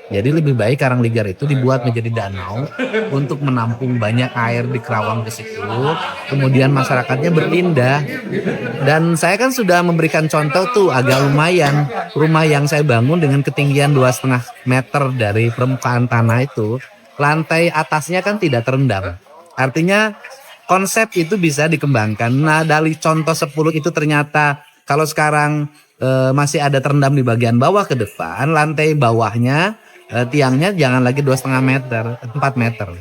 Jadi lebih baik Karangligar itu dibuat menjadi danau untuk menampung banyak air di Kerawang ke situ. Kemudian masyarakatnya berpindah. Dan saya kan sudah memberikan contoh tuh agak lumayan. Rumah yang saya bangun dengan ketinggian 2,5 meter dari permukaan tanah itu, lantai atasnya kan tidak terendam. Artinya konsep itu bisa dikembangkan. Nah dari contoh 10 itu ternyata kalau sekarang masih ada terendam di bagian bawah ke depan, lantai bawahnya tiangnya jangan lagi 2,5 meter, 4 meter.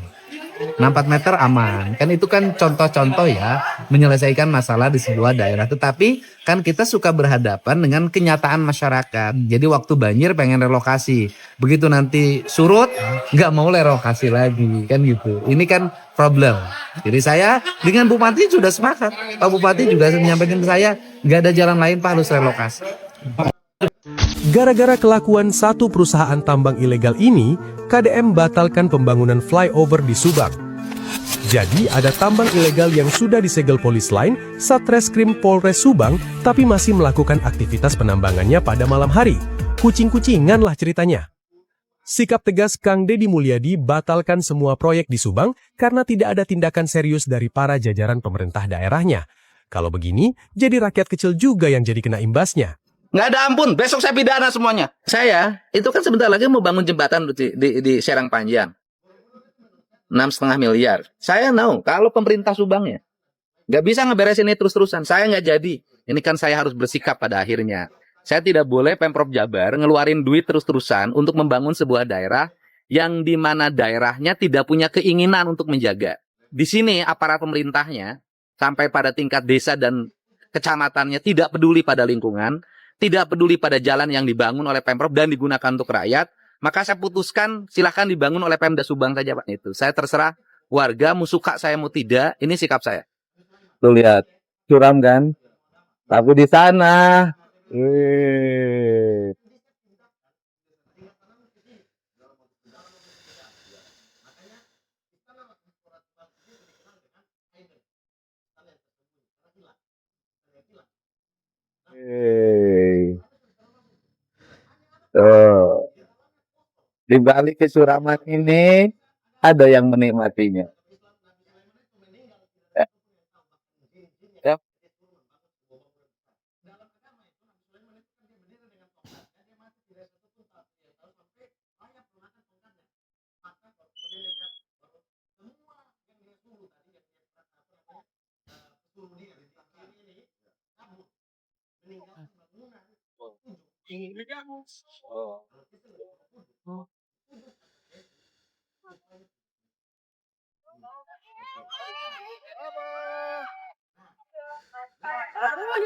Nah 4 meter aman. Kan itu kan contoh-contoh ya menyelesaikan masalah di sebuah daerah. Tetapi kan kita suka berhadapan dengan kenyataan masyarakat. Jadi waktu banjir pengen relokasi. Begitu nanti surut nggak mau relokasi lagi kan gitu. Ini kan problem. Jadi saya dengan Bupati sudah sepakat. Pak Bupati juga menyampaikan ke saya nggak ada jalan lain Pak, harus relokasi. Gara-gara kelakuan satu perusahaan tambang ilegal ini, KDM batalkan pembangunan flyover di Subang. Jadi ada tambang ilegal yang sudah disegel polis lain, Satreskrim Polres Subang, tapi masih melakukan aktivitas penambangannya pada malam hari. Kucing-kucingan lah ceritanya. Sikap tegas Kang Deddy Mulyadi batalkan semua proyek di Subang karena tidak ada tindakan serius dari para jajaran pemerintah daerahnya. Kalau begini, jadi rakyat kecil juga yang jadi kena imbasnya. Nggak ada ampun, besok saya pidana semuanya. Saya itu kan sebentar lagi mau bangun jembatan di Serang Panjang. 6,5 miliar. Saya tahu kalau pemerintah Subangnya nggak bisa ngeberesin ini terus-terusan. Saya nggak jadi. Ini kan saya harus bersikap pada akhirnya. Saya tidak boleh Pemprov Jabar ngeluarin duit terus-terusan untuk membangun sebuah daerah yang di mana daerahnya tidak punya keinginan untuk menjaga. Di sini aparat pemerintahnya sampai pada tingkat desa dan kecamatannya tidak peduli pada lingkungan, tidak peduli pada jalan yang dibangun oleh Pemprov dan digunakan untuk rakyat, maka saya putuskan silahkan dibangun oleh Pemda Subang saja Pak. Itu saya terserah warga mau suka saya mau tidak, ini sikap saya. Tuh lihat, curam kan? Tapi di sana. Tuh. Di balik kesuraman ini ada yang menikmatinya. Ya.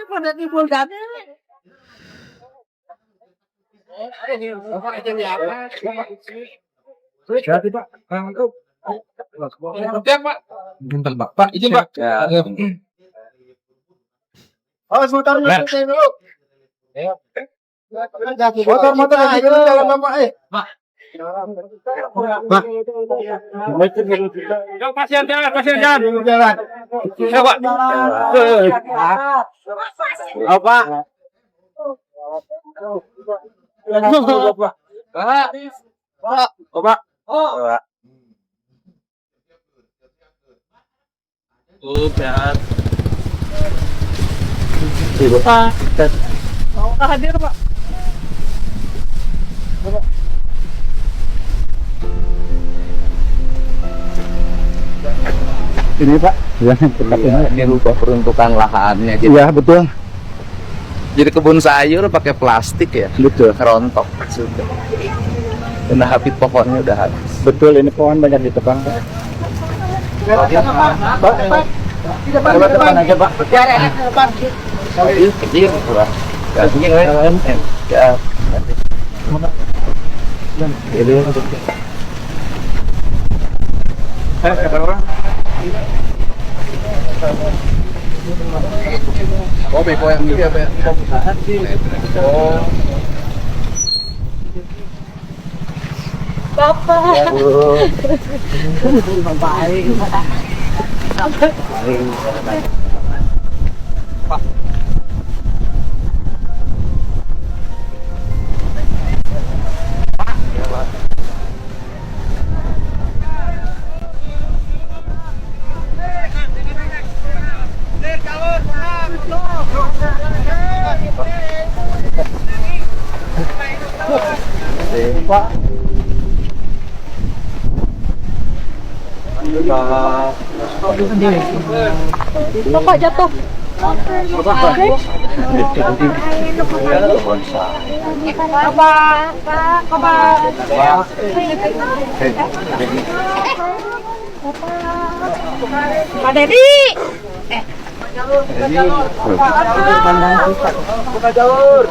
Pada timbul dana. Hati Pak. Pak. Bentar Pak. Pak, izin Pak. Oh, motor dulu. Motor ayo jalan Bapak Pak. Pak. Yang pasien jalan. Ya, Pak. Oh, Pak. Pak. Oh, Pak. Udah. Ibu Pak. Mau hadir Pak. Ini Pak, ini rubah peruntukan lahannya. Iya betul. Jadi kebun sayur pakai plastik ya, betul. Kerontok sudah. Udah habis pohonnya udah habis. Betul, ini pohon banyak ditebang Pak. Depan aja, Pak. Depan. Kecil, Pak. Kasihnya kan. Ya. Kata orang. Oh, beko yang ini apa ya? Oh. Bapak. Ya, Bu. Baik. Pak. Pak. Bapak jatuh. Pak Dedi. Buka jalur.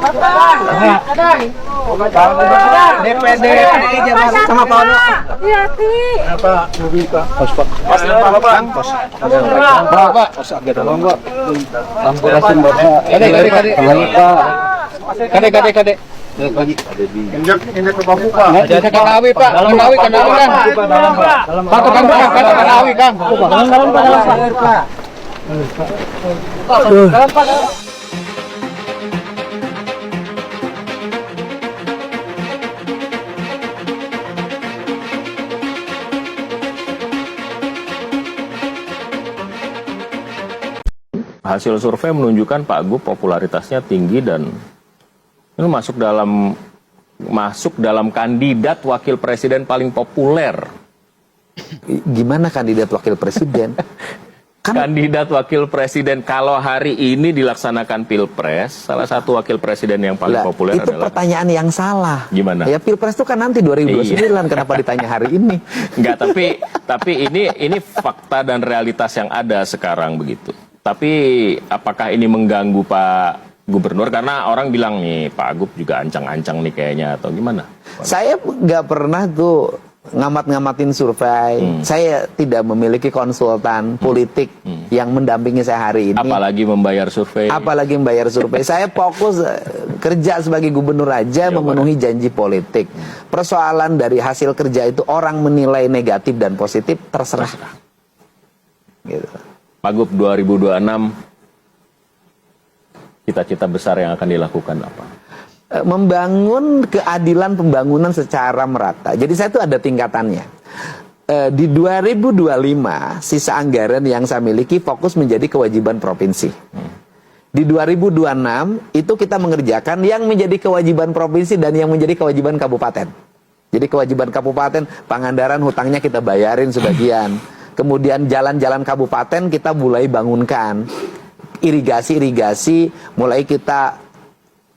DPD sama Pak Ono. Hati. Apa? Buka. Pos, Pak. Pas Pak. Pos. Pak. Pos agak tolong, Pak. Sampurasin, Bapak. Kade. Injak ke bahu, Pak. Ada Kanawi, Pak. Kanawi, Kang. Pak, Kang, Kanawi, Kang. Dalam, Pak. Hasil survei menunjukkan Pak Gup popularitasnya tinggi dan ini masuk dalam kandidat wakil presiden paling populer. Gimana kandidat wakil presiden? Kandidat wakil presiden kalau hari ini dilaksanakan pilpres, salah satu wakil presiden yang paling populer itu adalah. Pertanyaan yang salah. Gimana? Ya pilpres itu kan nanti 2029, kenapa ditanya hari ini? Enggak, tapi ini fakta dan realitas yang ada sekarang begitu. Tapi apakah ini mengganggu Pak Gubernur? Karena orang bilang nih Pak Gup juga ancang-ancang nih kayaknya atau gimana? Saya nggak pernah tuh ngamat-ngamatin survei. Saya tidak memiliki konsultan politik yang mendampingi saya hari ini. Apalagi membayar survei. Saya fokus kerja sebagai gubernur aja, memenuhi janji politik. Persoalan dari hasil kerja itu orang menilai negatif dan positif terserah. Gitu. Pak Gup 2026 cita-cita besar yang akan dilakukan apa? Membangun keadilan pembangunan secara merata. Jadi saya itu ada tingkatannya. Di 2025 sisa anggaran yang saya miliki fokus menjadi kewajiban provinsi. Di 2026 itu kita mengerjakan yang menjadi kewajiban provinsi dan yang menjadi kewajiban kabupaten. Jadi kewajiban kabupaten, Pangandaran hutangnya kita bayarin sebagian. Kemudian jalan-jalan kabupaten kita mulai bangunkan. Irigasi mulai kita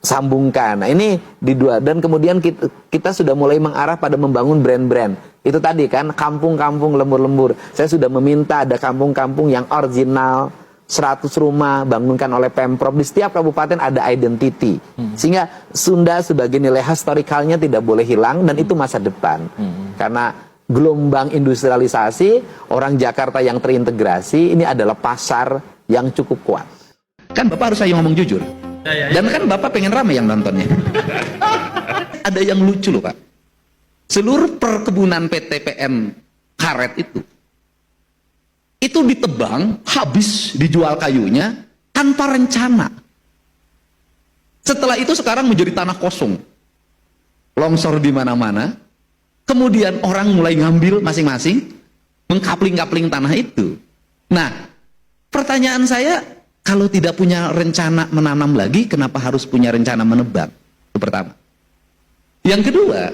sambungkan. Nah ini di dua, dan kemudian kita sudah mulai mengarah pada membangun brand-brand. Itu tadi kan kampung-kampung lembur-lembur. Saya sudah meminta ada kampung-kampung yang original, 100 rumah bangunkan oleh Pemprov. Di setiap kabupaten ada identity. Sehingga Sunda sebagai nilai historikalnya tidak boleh hilang dan itu masa depan. Karena gelombang industrialisasi, orang Jakarta yang terintegrasi, ini adalah pasar yang cukup kuat. Kan Bapak harus saya ngomong jujur. Dan kan Bapak pengen ramai yang nontonnya. Ada yang lucu loh Pak. Seluruh perkebunan PT PM karet itu ditebang, habis dijual kayunya tanpa rencana. Setelah itu sekarang menjadi tanah kosong. Longsor di mana-mana. Kemudian orang mulai ngambil masing-masing, mengkapling-kapling tanah itu. Nah, pertanyaan saya, kalau tidak punya rencana menanam lagi, kenapa harus punya rencana menebang? Itu pertama. Yang kedua,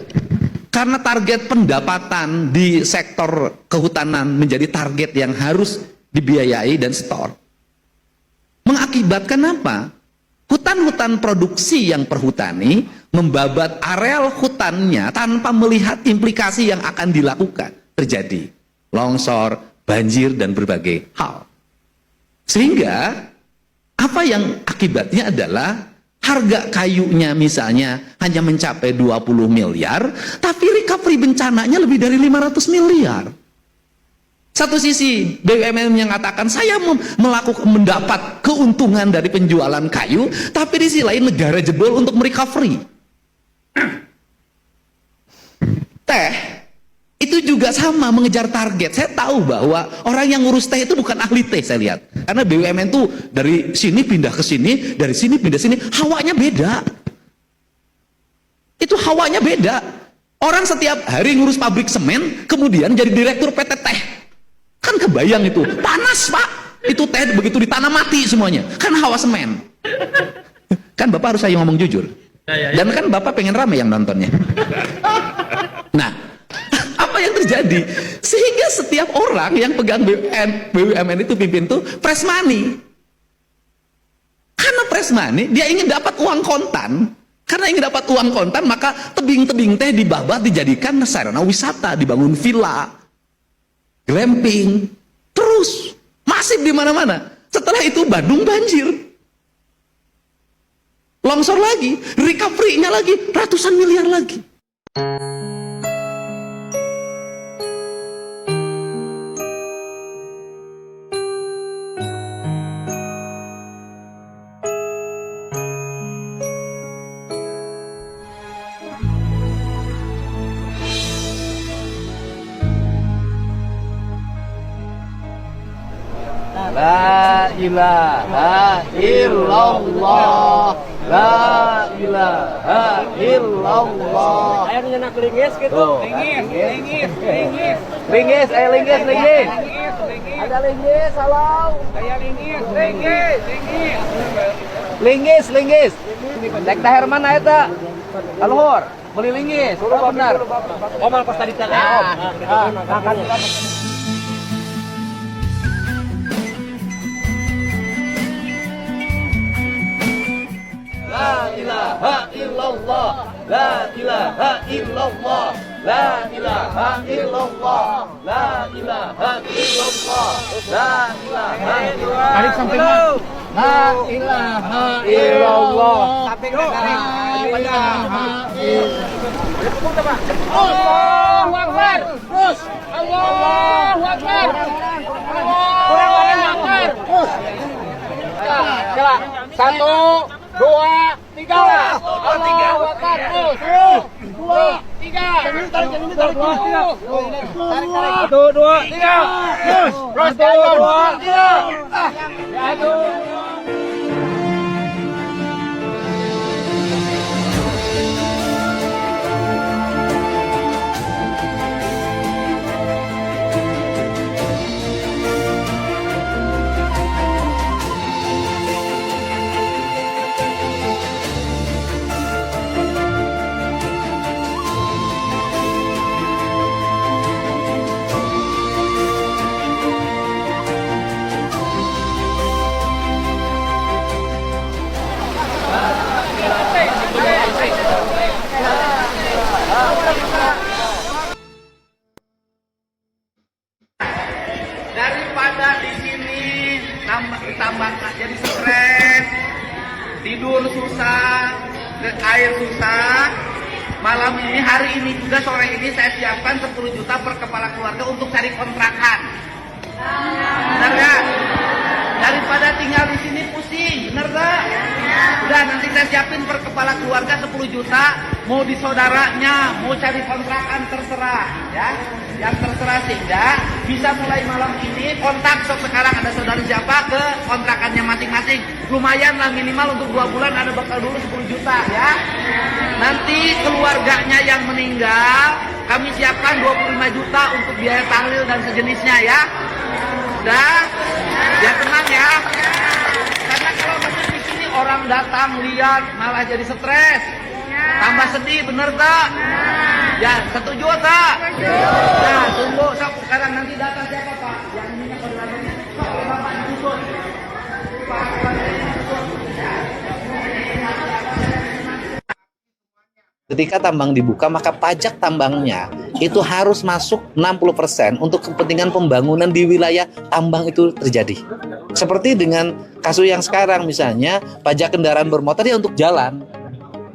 karena target pendapatan di sektor kehutanan menjadi target yang harus dibiayai dan setor. Mengakibatkan apa? Hutan-hutan produksi yang perhutani membabat areal hutannya tanpa melihat implikasi yang akan dilakukan. Terjadi longsor, banjir, dan berbagai hal. Sehingga apa yang akibatnya adalah harga kayunya misalnya hanya mencapai 20 miliar, tapi recovery bencananya lebih dari 500 miliar. Satu sisi BUMN yang mengatakan saya mendapat keuntungan dari penjualan kayu, tapi di sisi lain negara jebol untuk merecovery. Teh itu juga sama mengejar target. Saya tahu bahwa orang yang ngurus teh itu bukan ahli teh, saya lihat. Karena BUMN itu dari sini pindah ke sini, dari sini pindah sini, hawanya beda. Itu hawanya beda. Orang setiap hari ngurus pabrik semen, kemudian jadi direktur PT Teh. Kan kebayang itu, panas Pak. Itu teh begitu ditanam mati semuanya. Kan hawa semen. Kan Bapak harus saya ngomong jujur. Dan kan Bapak pengen rame yang nontonnya. Nah, apa yang terjadi? Sehingga setiap orang yang pegang BUMN itu pimpin tuh press money. Karena press money, dia ingin dapat uang kontan. Karena ingin dapat uang kontan, maka tebing-tebing teh dibabat dijadikan sarana wisata, dibangun villa, glamping, terus masif di mana-mana. Setelah itu Bandung banjir, longsor lagi, recovery-nya lagi ratusan miliar lagi. La ilaha illallah, la ilaha illallah. Ayo nyenak linggis gitu. Linggis. Linggis, linggis. Ada linggis, halo. Kayak linggis. Linggis. Dek teh Herman eta. Kaluhur, beli linggis, benar. Om pas tadi teh. Makan. La ilaha illallah, la ilaha illallah, la ilaha illallah, la ilaha illallah, la ilaha illallah. Tarik sampingnya. La ilaha illallah. Samping la ilaha illallah. Allahu Akbar. Terus. Allahu Akbar. Allahu Akbar. Coba. 1, 2, 3. Allahu Akbar. Terus. 2, 3. Tarik. 1, 2, 3. Terus. 1, 2, 3. Daripada di sini tambah jadi stres, tidur susah, air susah. Malam ini, hari ini juga, sore ini saya siapkan 10 juta per kepala keluarga untuk cari kontrakan. Benar gak? Daripada tinggal di sini pusing, benar gak? Udah, nanti saya siapin per kepala keluarga 10 juta, mau di saudaranya, mau cari kontrakan, terserah ya. Yang terserah, sehingga bisa mulai malam ini kontak sekarang ada saudara siapa ke kontrakannya masing-masing. Lumayan lah, minimal untuk 2 bulan ada bakal dulu 10 juta ya. Nanti keluarganya yang meninggal kami siapkan 25 juta untuk biaya tahlil dan sejenisnya ya. Udah, ya tenang ya. Karena kalau masih di sini orang datang lihat malah jadi stres, tambah sedih, bener tak? Ya, setuju tak? Nah, tunggu sekarang, nanti data siapa Pak? Yang ini Bapak Yusuf. Ketika tambang dibuka, maka pajak tambangnya itu harus masuk 60% untuk kepentingan pembangunan di wilayah tambang itu terjadi. Seperti dengan kasus yang sekarang misalnya pajak kendaraan bermotor ya untuk jalan.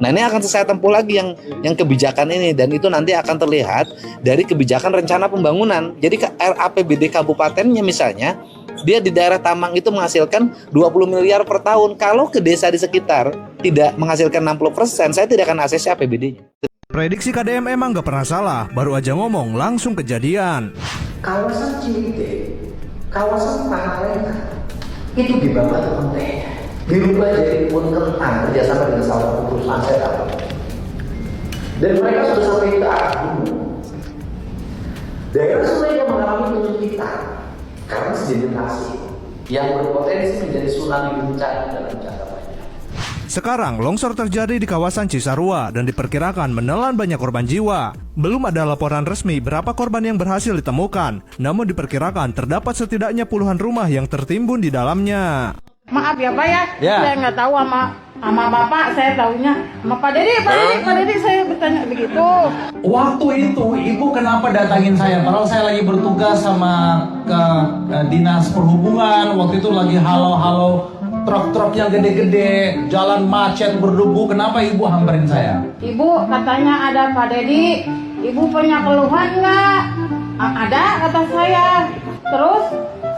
Nah ini akan saya tempuh lagi yang kebijakan ini, dan itu nanti akan terlihat dari kebijakan rencana pembangunan. Jadi RAPBD kabupatennya misalnya, dia di daerah tambang itu menghasilkan 20 miliar per tahun. Kalau ke desa di sekitar tidak menghasilkan 60%, saya tidak akan ACC APBD-nya. Prediksi KDM emang gak pernah salah, baru aja ngomong langsung kejadian. Kawasan Ciwidey, kawasan Pangalengan, itu dibangun konten. Dirubah jadi kebun kentang kerjasama dengan salah satu perusahaan saya tahu. Dan mereka sudah sampai ke arah gunung. Daerah sungai yang mengalami penyempitan karena sedimentasi yang berpotensi menjadi tsunami bencana dalam jangka panjang. Sekarang longsor terjadi di kawasan Cisarua dan diperkirakan menelan banyak korban jiwa. Belum ada laporan resmi berapa korban yang berhasil ditemukan, namun diperkirakan terdapat setidaknya puluhan rumah yang tertimbun di dalamnya. Maaf ya Pak ya, saya nggak tahu sama Bapak, saya tahunya sama Pak Dedi saya bertanya begitu. Waktu itu Ibu kenapa datangin saya? Padahal saya lagi bertugas sama ke Dinas Perhubungan, waktu itu lagi halo-halo truk-truk yang gede-gede, jalan macet berdebu, kenapa Ibu hamperin saya? Ibu katanya ada Pak Dedi, Ibu punya keluhan nggak? Ada kata saya, terus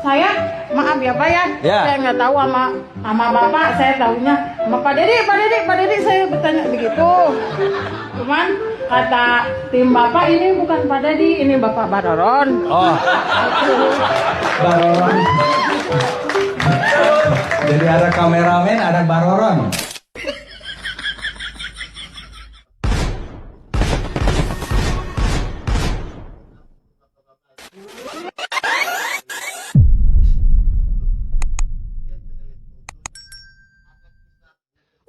saya maaf ya Pak ya, saya nggak tahu sama Bapak, saya tahunya sama Pak Dedi saya bertanya begitu. Cuman kata tim Bapak ini bukan Pak Dedi, ini Bapak Baroron. Oh, Baroron. Jadi ada kameramen, ada Baroron.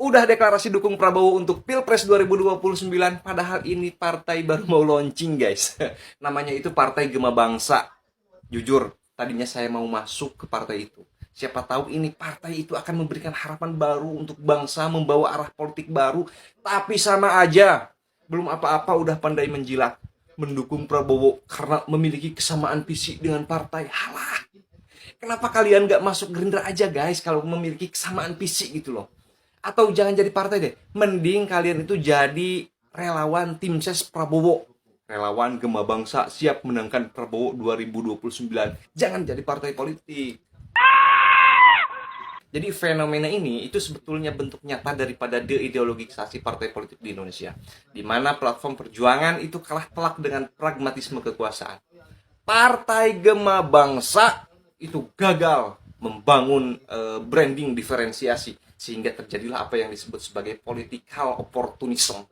Udah deklarasi dukung Prabowo untuk Pilpres 2029, padahal ini partai baru mau launching guys. Namanya itu Partai Gema Bangsa. Jujur, tadinya saya mau masuk ke partai itu. Siapa tahu ini partai itu akan memberikan harapan baru untuk bangsa, membawa arah politik baru. Tapi sama aja, belum apa-apa udah pandai menjilat. Mendukung Prabowo karena memiliki kesamaan visi dengan partai. Halah, kenapa kalian gak masuk Gerindra aja guys kalau memiliki kesamaan visi gitu loh. Atau jangan jadi partai deh, mending kalian itu jadi relawan tim ses Prabowo. Relawan Gema Bangsa siap menangkan Prabowo 2029. Jangan jadi partai politik. Jadi fenomena ini itu sebetulnya bentuk nyata daripada deideologisasi partai politik di Indonesia. Di mana platform perjuangan itu kalah telak dengan pragmatisme kekuasaan. Partai Gema Bangsa itu gagal membangun branding diferensiasi. Sehingga terjadilah apa yang disebut sebagai political opportunism.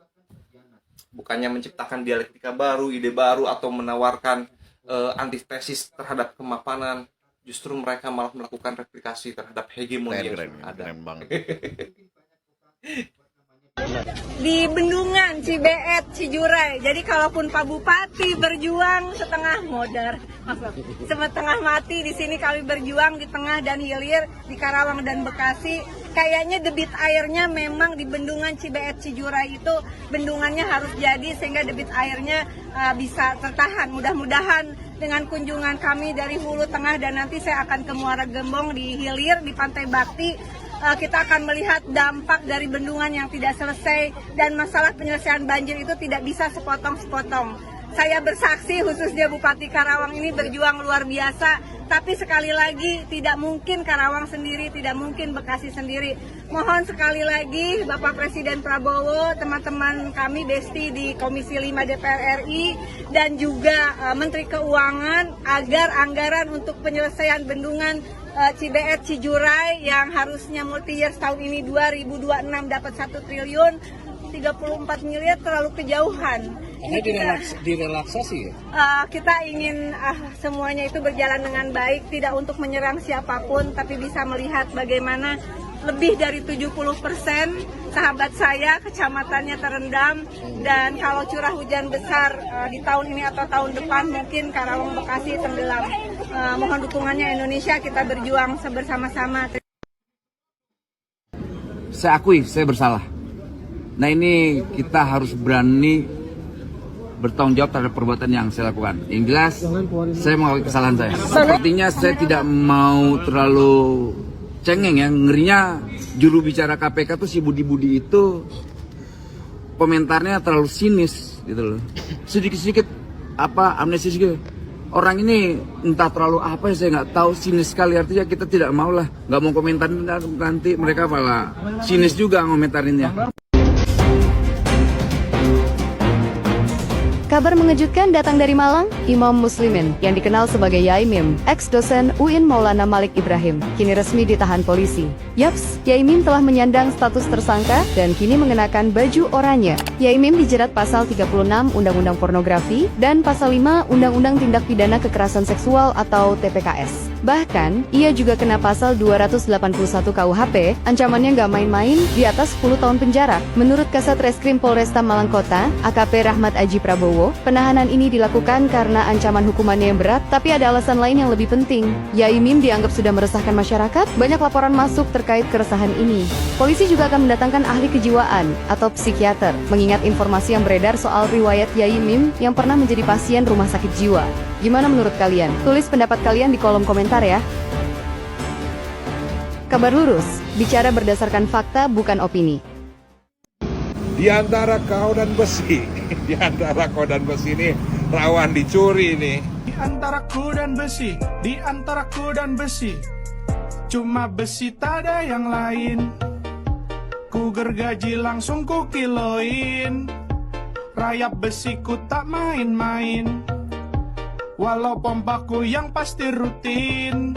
Bukannya menciptakan dialektika baru, ide baru, atau menawarkan antitesis terhadap kemapanan, justru mereka malah melakukan replikasi terhadap hegemoni yang ada. Di Bendungan, Cibeet, Cijurai. Jadi kalaupun Pak Bupati berjuang setengah modar, setengah mati, di sini kami berjuang di tengah dan hilir, di Karawang dan Bekasi. Kayaknya debit airnya memang di Bendungan Cibeet Cijurai itu bendungannya harus jadi sehingga debit airnya bisa tertahan. Mudah-mudahan dengan kunjungan kami dari Hulu Tengah dan nanti saya akan ke Muara Gembong di hilir di Pantai Bakti, kita akan melihat dampak dari bendungan yang tidak selesai dan masalah penyelesaian banjir itu tidak bisa sepotong-sepotong. Saya bersaksi khususnya Bupati Karawang ini berjuang luar biasa, tapi sekali lagi tidak mungkin Karawang sendiri, tidak mungkin Bekasi sendiri. Mohon sekali lagi Bapak Presiden Prabowo, teman-teman kami Besti di Komisi 5 DPR RI dan juga Menteri Keuangan agar anggaran untuk penyelesaian bendungan Cibeet Cijurai yang harusnya multi year tahun ini 2026 dapat 1 triliun, 34 miliar terlalu kejauhan. Ini direlaksasi ya? Kita ingin semuanya itu berjalan dengan baik, tidak untuk menyerang siapapun, tapi bisa melihat bagaimana lebih dari 70% sahabat saya kecamatannya terendam, dan kalau curah hujan besar di tahun ini atau tahun depan mungkin Karawang Bekasi tenggelam. Mohon dukungannya Indonesia, kita berjuang bersama-sama. Saya akui, saya bersalah. Nah ini kita harus berani bertanggung jawab terhadap perbuatan yang saya lakukan. Yang jelas, saya mengakui kesalahan saya. Sepertinya saya tidak mau terlalu cengeng ya. Ngerinya juru bicara KPK tuh si Budi itu komentarnya terlalu sinis gitu loh. Sedikit-sedikit amnesia gitu. Orang ini entah terlalu apa ya, saya nggak tahu, sinis sekali. Artinya kita tidak mau lah, nggak mau komentarin, nanti mereka malah sinis juga ngomentarinnya. Kabar mengejutkan datang dari Malang. Imam Muslimin yang dikenal sebagai Yai Mim, ex-dosen UIN Maulana Malik Ibrahim, kini resmi ditahan polisi. Yaps, Yai Mim telah menyandang status tersangka dan kini mengenakan baju oranye. Yai Mim dijerat pasal 36 Undang-Undang Pornografi dan pasal 5 Undang-Undang Tindak Pidana Kekerasan Seksual atau TPKS. Bahkan, ia juga kena pasal 281 KUHP, ancamannya nggak main-main, di atas 10 tahun penjara. Menurut Kasat Reskrim Polresta Malang Kota, AKP Rahmat Aji Prabowo, penahanan ini dilakukan karena ancaman hukumannya yang berat, tapi ada alasan lain yang lebih penting. Yai Mim dianggap sudah meresahkan masyarakat, banyak laporan masuk terkait keresahan ini. Polisi juga akan mendatangkan ahli kejiwaan atau psikiater, mengingat informasi yang beredar soal riwayat Yai Mim yang pernah menjadi pasien rumah sakit jiwa. Gimana menurut kalian? Tulis pendapat kalian di kolom komentar ya. Kabar lurus, bicara berdasarkan fakta bukan opini. Di antara kau dan besi, di antara kau dan besi ini rawan dicuri ini. Di antara ku dan besi, di antara ku dan besi, cuma besi tak ada yang lain. Ku gergaji langsung ku kiloin, rayap besiku tak main-main. Walau pompaku yang pasti rutin,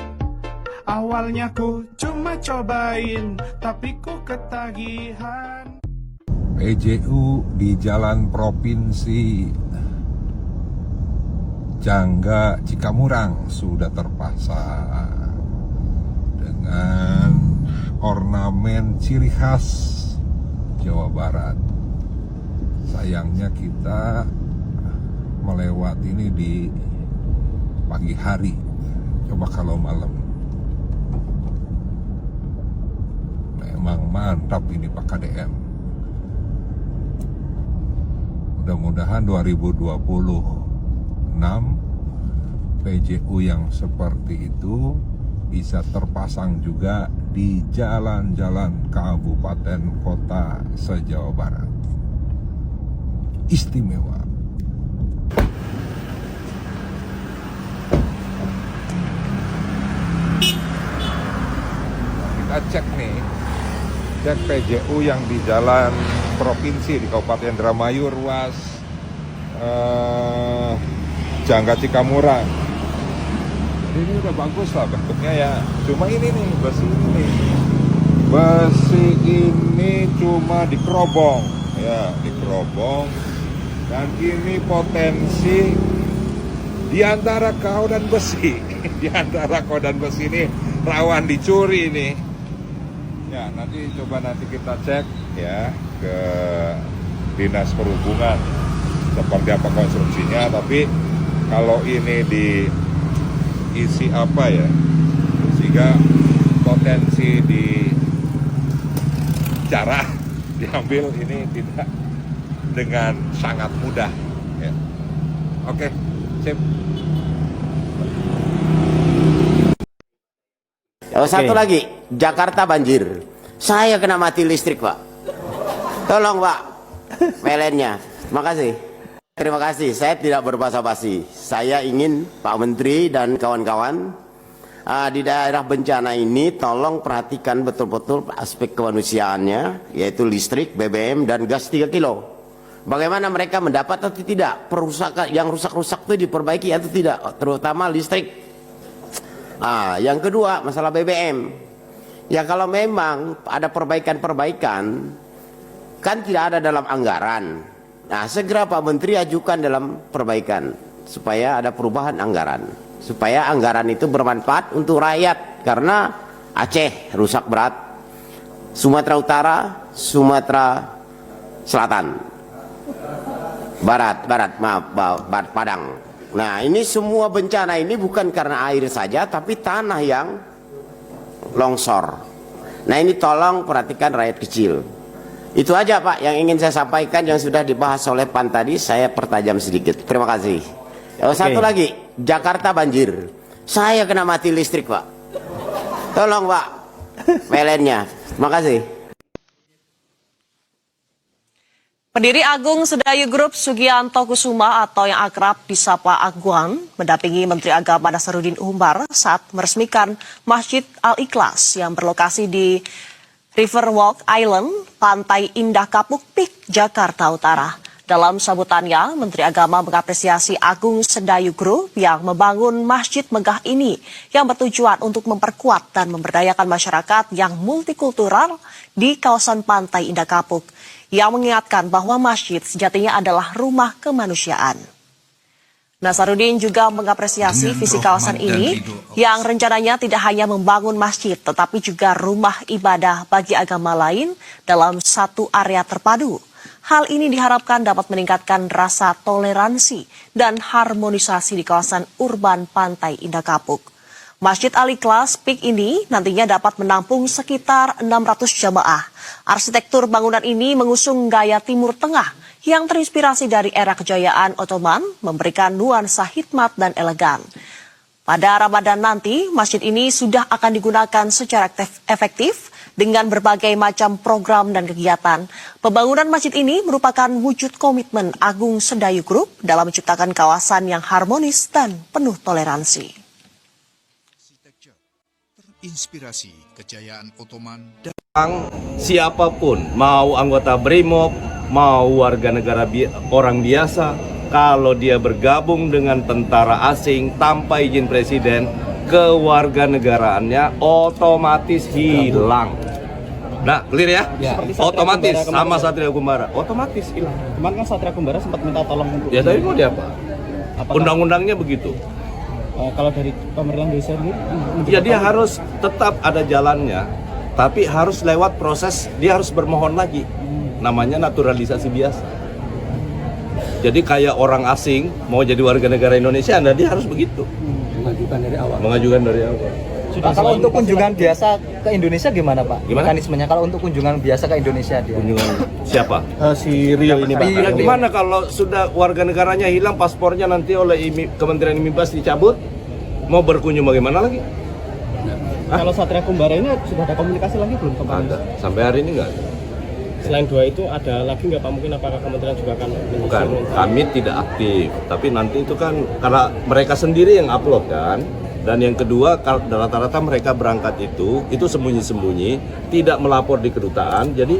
awalnya ku cuma cobain, tapi ku ketagihan. PJU di Jalan Provinsi Jangga Cikamurang sudah terpasang dengan ornamen ciri khas Jawa Barat. Sayangnya kita melewati ini di pagi hari. Coba kalau malam. Memang mantap ini Pak KDM. Mudah-mudahan 2026 PJU yang seperti itu bisa terpasang juga di jalan-jalan kabupaten kota se-Jawa Barat. Istimewa. Kita cek nih, cek PJU yang di jalan provinsi di Kabupaten Indramayu, ruas Jangga Cikamurang. Ini udah bagus lah bentuknya ya. Cuma ini nih, besi ini nih. Besi ini cuma dikerobong, ya dikerobong. Dan ini potensi di antara kau dan besi, di antara kau dan besi ini rawan dicuri ini. Ya, nanti kita cek ya ke Dinas Perhubungan seperti apa konstruksinya, tapi kalau ini diisi apa ya, sehingga potensi di cara diambil ini tidak dengan sangat mudah ya. Oke, sip. Satu lagi, Jakarta banjir. Saya kena mati listrik, Pak. Tolong, Pak. PLN-nya. Terima kasih. Terima kasih. Saya tidak berbasa-basi. Saya ingin Pak Menteri dan kawan-kawan di daerah bencana ini tolong perhatikan betul-betul aspek kemanusiaannya, yaitu listrik, BBM, dan gas 3 kilo. Bagaimana mereka mendapat atau tidak? Perusakan yang rusak-rusak itu diperbaiki atau tidak? Terutama listrik. Yang kedua, masalah BBM. Ya kalau memang ada perbaikan-perbaikan, kan tidak ada dalam anggaran. Nah, segera Pak Menteri ajukan dalam perbaikan supaya ada perubahan anggaran, supaya anggaran itu bermanfaat untuk rakyat. Karena Aceh rusak berat, Sumatera Utara, Sumatera Selatan, Barat Padang. Nah, ini semua bencana ini bukan karena air saja, tapi tanah yang longsor. Nah, ini tolong perhatikan rakyat kecil. Itu aja Pak yang ingin saya sampaikan, yang sudah dibahas oleh Pan tadi, saya pertajam sedikit. Terima kasih. Satu lagi, Jakarta banjir. Saya kena mati listrik Pak. Tolong Pak, PLN-nya. Terima kasih. Pendiri Agung Sedayu Group Sugianto Kusuma atau yang akrab disapa Aguan mendampingi Menteri Agama Nasaruddin Umar saat meresmikan Masjid Al-Ikhlas yang berlokasi di Riverwalk Island, Pantai Indah Kapuk Pik, Jakarta Utara. Dalam sambutannya, Menteri Agama mengapresiasi Agung Sedayu Group yang membangun masjid megah ini yang bertujuan untuk memperkuat dan memberdayakan masyarakat yang multikultural di kawasan Pantai Indah Kapuk, yang mengingatkan bahwa masjid sejatinya adalah rumah kemanusiaan. Nasaruddin juga mengapresiasi visi kawasan ini yang rencananya tidak hanya membangun masjid tetapi juga rumah ibadah bagi agama lain dalam satu area terpadu. Hal ini diharapkan dapat meningkatkan rasa toleransi dan harmonisasi di kawasan urban Pantai Indah Kapuk. Masjid Al-Ikhlas Pik ini nantinya dapat menampung sekitar 600 jamaah. Arsitektur bangunan ini mengusung gaya Timur Tengah yang terinspirasi dari era kejayaan Ottoman, memberikan nuansa hikmat dan elegan. Pada Ramadan nanti, masjid ini sudah akan digunakan secara efektif dengan berbagai macam program dan kegiatan. Pembangunan masjid ini merupakan wujud komitmen Agung Sedayu Group dalam menciptakan kawasan yang harmonis dan penuh toleransi. Inspirasi kejayaan Ottoman dan siapapun, mau anggota BRIMOB, mau warga negara orang biasa, kalau dia bergabung dengan tentara asing tanpa izin presiden, kewarganegaraannya otomatis hilang. Nah, clear ya? Otomatis sama Satria Kumbara, otomatis hilang. Kemarin kan Satria Kumbara sempat minta tolong untuk... Ya tapi mau diapa? Undang-undangnya begitu. Kalau dari pemerintah Indonesia sendiri? Ya dia harus tetap ada jalannya, tapi harus lewat proses, dia harus bermohon lagi. Namanya naturalisasi biasa. Jadi kayak orang asing mau jadi warga negara Indonesia, nah dia harus begitu. Mengajukan dari awal. Mengajukan dari awal. Pak, kalau untuk kunjungan biasa ke Indonesia gimana Pak? Gimana? Mekanismenya kalau untuk kunjungan biasa ke Indonesia dia. Kunjungan siapa? Si Rio ini Pak. Iya, gimana kalau sudah warga negaranya hilang, paspornya nanti oleh Kementerian Imigrasi dicabut, mau berkunjung bagaimana lagi? Kalau Satria Kumbara ini sudah ada komunikasi lagi belum? Ada. Sampai hari ini nggak ada. Selain dua itu ada lagi nggak Pak? Mungkin apakah kementerian juga akan Bukan, kami tidak aktif. Tapi nanti itu kan karena mereka sendiri yang upload kan. Dan yang kedua, rata-rata mereka berangkat itu sembunyi-sembunyi, tidak melapor di kedutaan. Jadi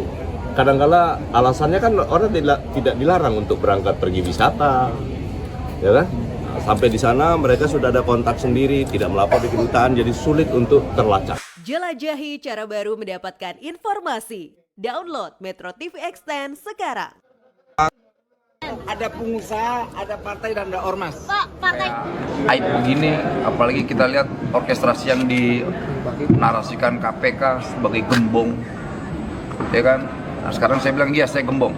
kadang-kala alasannya kan orang tidak dilarang untuk berangkat pergi wisata, ya kan? Nah, sampai di sana mereka sudah ada kontak sendiri, tidak melapor di kedutaan, jadi sulit untuk terlacak. Jelajahi cara baru mendapatkan informasi. Download Metro TV Extend sekarang. Ada pengusaha, ada partai, dan ada ormas. Pak, partai. Aib begini, apalagi kita lihat orkestrasi yang dinarasikan KPK sebagai gembong, ya kan? Nah sekarang saya bilang, iya saya gembong.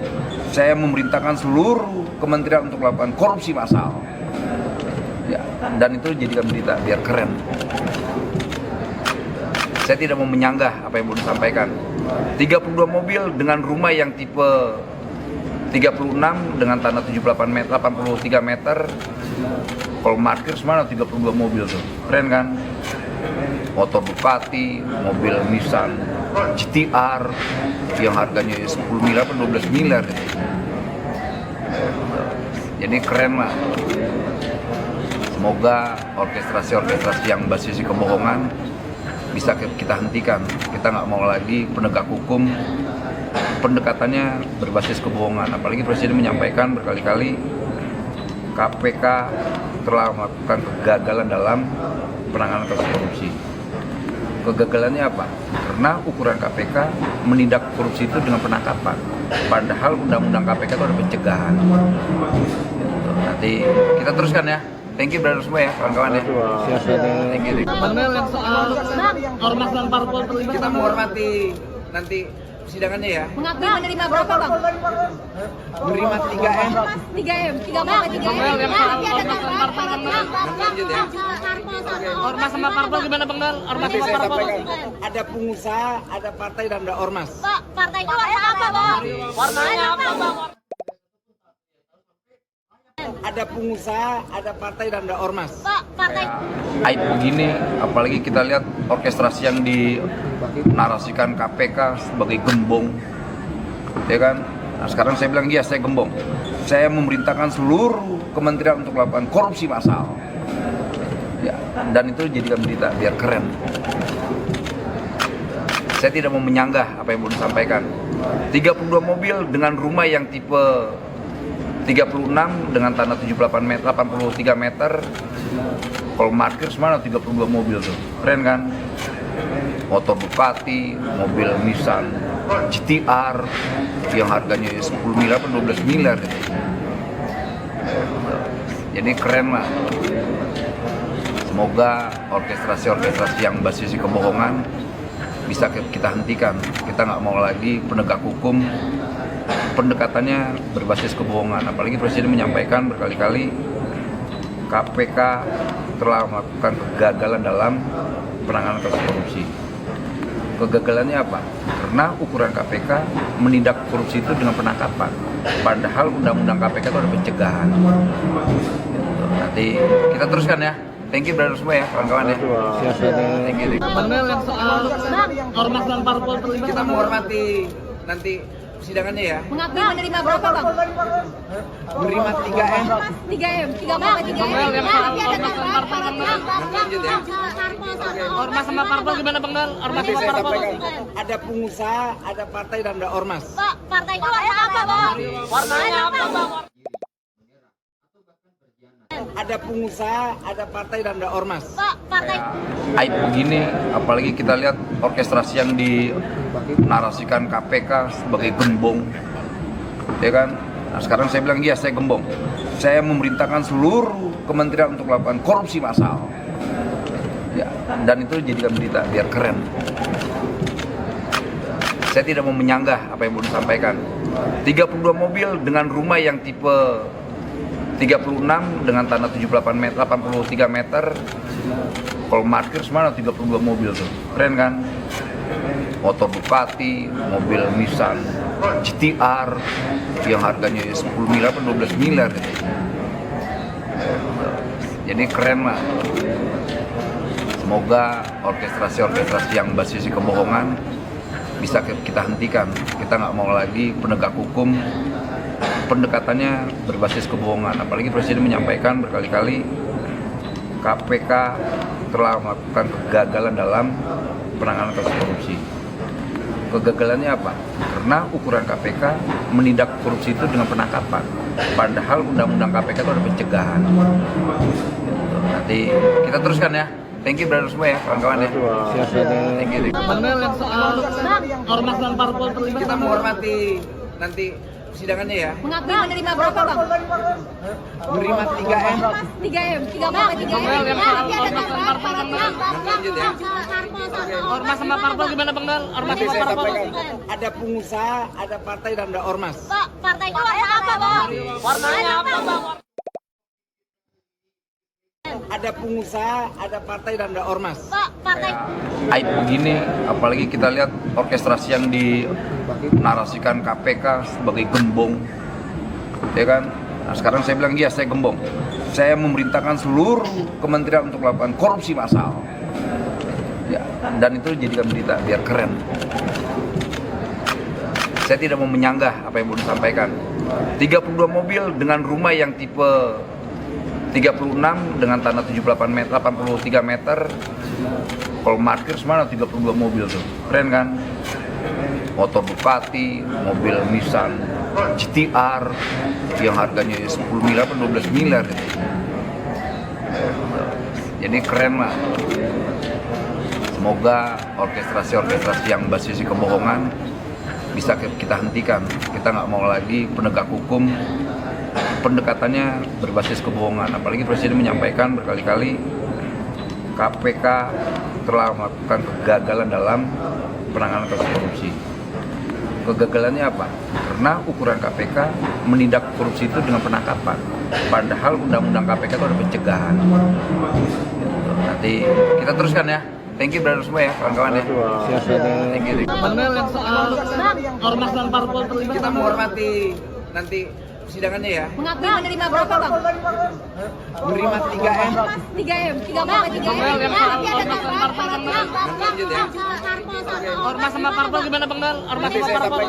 Saya memerintahkan seluruh kementerian untuk melakukan korupsi massal. Ya, dan itu jadikan berita biar keren. Saya tidak mau menyanggah apa yang mau disampaikan. 32 mobil dengan rumah yang tipe 36 dengan tanah 78 meter, 83 meter. Kalau parkir semana 32 mobil tuh. Keren kan? Motor Ducati, mobil Nissan GTR yang harganya 10 miliar atau 12 miliar. Jadi keren lah. Semoga orkestrasi-orkestrasi yang basis kebohongan bisa kita hentikan. Kita nggak mau lagi penegak hukum pendekatannya berbasis kebohongan. Apalagi Presiden menyampaikan berkali-kali KPK telah melakukan kegagalan dalam penanganan kasus korupsi. Kegagalannya apa? Karena ukuran KPK menindak korupsi itu dengan penangkapan. Padahal undang-undang KPK itu ada pencegahan. Gitu. Nanti kita teruskan ya. Thank you brother semua ya, kawan-kawan ya. Thank you. Bang Nel, yang soal ormas dan parpol terlibat, kita menghormati nanti persidangannya ya. Mengakui menerima berapa, Bang? Menerima 3M. 3M. 3 berapa 3M? Ormas sama parpol gimana Bang Dal? Ormas sama Saya parpol. sampaikan, ada pengusaha, ada partai dan ada ormas. Pak, partai itu warna apa, Bang? Warnanya apa Bang? Ada pengusaha, ada partai dan ada ormas. Pak, partai Aib begini, apalagi kita lihat orkestrasi yang dinarasikan KPK sebagai gembong, ya kan? Nah sekarang saya bilang iya, saya gembong. Saya memerintahkan seluruh kementerian untuk melakukan korupsi massal. Ya, dan itu jadikan berita biar keren. Saya tidak mau menyanggah apa yang mau disampaikan. 32 mobil dengan rumah yang tipe 36 dengan tanah 78 meter, 83 meter. Kalau parkir semana 32 mobil tuh. Keren kan? Motor Ducati, mobil Nissan GTR yang harganya 10 miliar atau 12 miliar gitu. Jadi keren lah. Semoga orkestrasi-orkestrasi yang basisi kebohongan bisa kita hentikan. Kita nggak mau lagi penegak hukum pendekatannya berbasis kebohongan. Apalagi Presiden menyampaikan berkali-kali KPK telah melakukan kegagalan dalam penanganan kasus korupsi. Kegagalannya apa? Karena ukuran KPK menindak korupsi itu dengan penangkapan. Padahal undang-undang KPK itu ada pencegahan. Nanti kita teruskan ya. Thank you brother semua ya, kawan-kawan ya. Thank you. Bang Dal, yang soal ormas dan parpol terlibat. Kita menghormati nanti persidangannya ya. mengakui menerima berapa, Bang? Menerima 3M. 3M. 3 berapa 3M? Bang Dal, yang soal ormas dan parpol Bang Dal. Lanjut ya. Ormas sama parpol gimana Bang Dal? Ormas Nanti sama saya parpol. sampaikan, ada pengusaha, ada partai dan ada ormas. Pak, partai itu warna apa, Bang? Warnanya apa Bang? Ada pengusaha, ada partai dan ada ormas. Pak, partai Aib begini, apalagi kita lihat orkestrasi yang dinarasikan KPK sebagai gembong, ya kan? Nah sekarang saya bilang iya, saya gembong. Saya memerintahkan seluruh kementerian untuk melakukan korupsi massal. Ya, dan itu jadikan berita biar keren. Saya tidak mau menyanggah apa yang mau disampaikan. 32 mobil dengan rumah yang tipe 36 dengan tanah 78 meter, 83 meter. Kalau parkir semana 32 mobil tuh. Keren kan? Motor Ducati, mobil Nissan GTR yang harganya 10 miliar atau 12 miliar gitu. Jadi keren lah. Semoga orkestrasi-orkestrasi yang basisi kebohongan bisa kita hentikan. Kita nggak mau lagi penegak hukum pendekatannya berbasis kebohongan. Apalagi Presiden menyampaikan berkali-kali KPK telah melakukan kegagalan dalam penanganan kasus korupsi. Kegagalannya apa? Karena ukuran KPK menindak korupsi itu dengan penangkapan. Padahal undang-undang KPK itu ada pencegahan. Nanti kita teruskan ya. Thank you brother semua ya, kawan-kawan ya. Thank you. Bang Dal, yang soal ormas dan parpol terlibat. Kita menghormati nanti persidangannya ya. mengakui menerima berapa, Bang? Menerima 3M. 3M. 3 berapa 3M? Bang Dal, yang soal ormas dan parpol Bang Dal. Lanjut ya. Ormas sama parpol gimana Bang Dal? Ormas Nanti sama saya parpol. sampaikan, ada pengusaha, ada partai dan ada ormas. Pak, partai itu warna apa, Bang? Warnanya apa Bang? Ada pengusaha, ada partai dan ada ormas. Pak, partai Aib begini, apalagi kita lihat orkestrasi yang dinarasikan KPK sebagai gembong, ya kan? Nah sekarang saya bilang iya, saya gembong. Saya memerintahkan seluruh kementerian untuk melakukan korupsi massal. Ya, dan itu jadikan berita biar keren. Saya tidak mau menyanggah apa yang mau disampaikan. 32 mobil dengan rumah yang tipe 36 dengan tanah 78 meter, 83 meter. Kalau parkir semana 32 mobil tuh. Keren kan? Motor Ducati, mobil Nissan GTR yang harganya 10 miliar atau 12 miliar gitu. Jadi keren lah. Semoga orkestrasi-orkestrasi yang basisi kebohongan bisa kita hentikan. Kita nggak mau lagi penegak hukum pendekatannya berbasis kebohongan. Apalagi Presiden menyampaikan berkali-kali KPK telah melakukan kegagalan dalam penanganan kasus korupsi. Kegagalannya apa? Karena ukuran KPK menindak korupsi itu dengan penangkapan. Padahal undang-undang KPK itu ada pencegahan. Gitu. Nanti kita teruskan ya. Thank you brother semua ya, kawan-kawan ya. Thank you. Benar yang soal ormas dan parpol terlibat. Kita menghormati nanti persidangannya ya. Mengakui menerima berapa bang? Menerima 3M. 3M, 3 berapa 3M? Yang soal ormas dan parpol Ormas sama parpol gimana Bang Dar? Ormas sama parpol.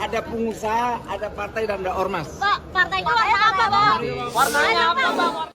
Ada pengusaha, ada partai dan ada ormas. Pak, partainya apa bang? Warnanya apa Bang?